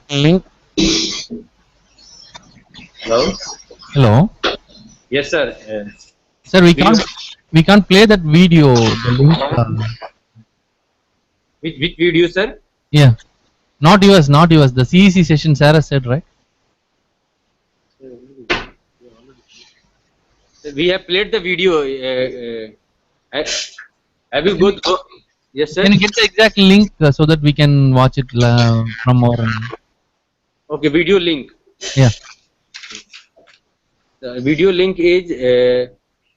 Link. Hello. Hello. Yes, sir. Sir, we can't play that video. The link. Which video, sir? Yeah. Not yours. Not yours. The CEC session Sarah said, right? We have played the video. Have you go? Yes, sir. Can you get the exact link so that we can watch it from our end? Okay, video link. Yeah. The video link is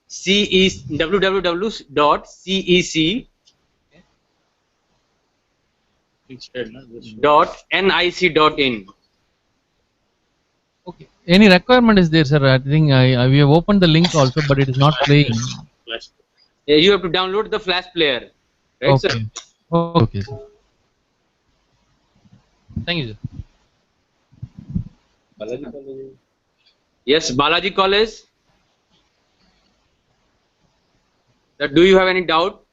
www.cec.nic.in. Okay. Any requirement is there, sir? I think we have opened the link also, but it is not playing. Yeah, you have to download the Flash player, right, sir? Okay. Okay, sir. Thank you, sir. Yes, Balaji College. Do you have any doubt?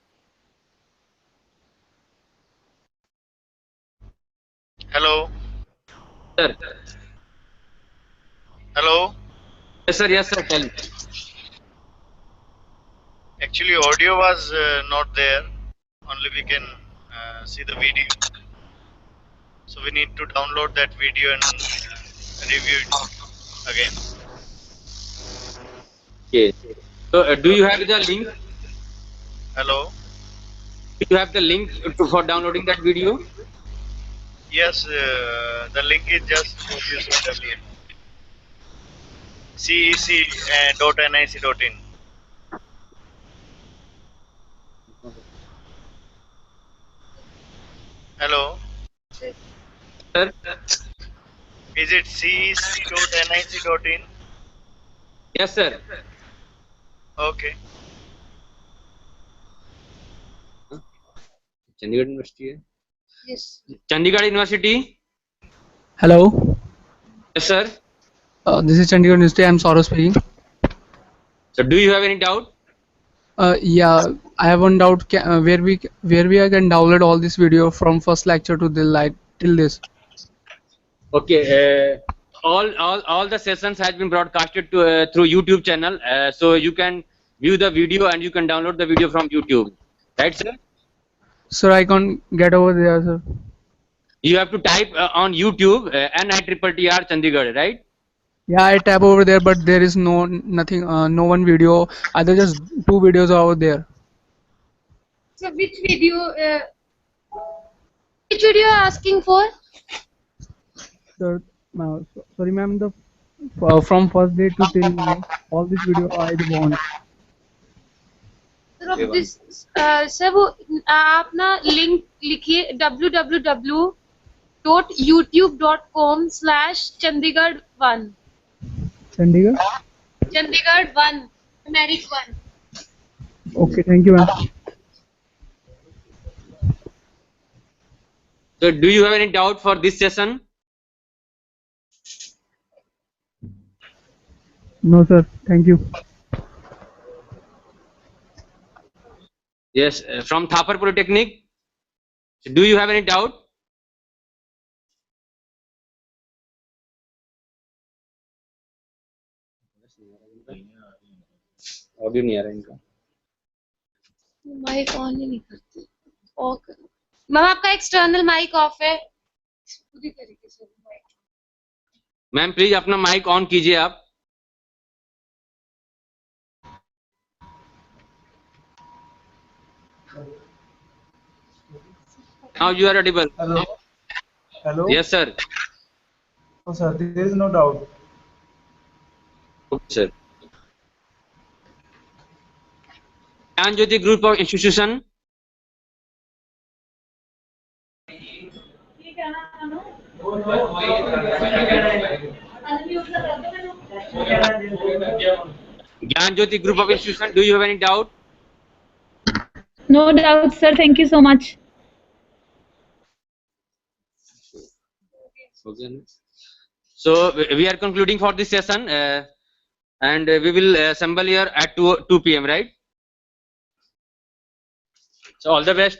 Hello. Sir. Hello. Yes, sir. Yes, sir. Tell me. Actually, audio was not there. Only we can see the video. So we need to download that video and review it again. Okay. So, do you have the link? Hello. Do you have the link for downloading that video? Yes, the link is just what you said earlier. cec.nic.in. Hello. Sir. Is it cec.nic.in? Yes, sir. Okay. Chandigarh University. Yes. Chandigarh University. Hello. Yes, sir. This is Chandigarh University. I'm Saurav speaking. So, do you have any doubt? Yeah, I have one doubt. Where we can download all this video from first lecture to till this. Okay. All the sessions has been broadcasted to through YouTube channel. So you can view the video and you can download the video from YouTube. Right, sir? Sir, I can't get over there, sir. You have to type on YouTube NITTTR Chandigarh, right? Yeah, I tap over there, but there is nothing, no one video. Either just two videos are over there. So which video you are asking for? Sir, sorry, ma'am. The from first day to till now, all this video I want. Sir, of this, sir, वो आप ना link लिखिए www.youtube.com/Chandigarh1. Chandigarh. Chandigarh1, numeric 1. Okay, thank you, ma'am. So do you have any doubt for this session? No, sir. Thank you. Yes, from Thapar Polytechnic. So do you have any doubt? Audio नहीं आ रहा इनका। Mic on ही नहीं करते। Okay ma'am, आपका external mic off है पूरी तरीके से। मैम प्लीज अपना माइक ऑन कीजिए आप। Now you are audible. Hello. Hello. Yes, sir. Oh, sir, there is no doubt. Okay, sir. Gyan Jyoti Group of Institution. Gyan Jyoti Group of Institution. Do you have any doubt? No doubt, sir. Thank you so much. So we are concluding for this session, and we will assemble here at 2 p.m. right? So all the best.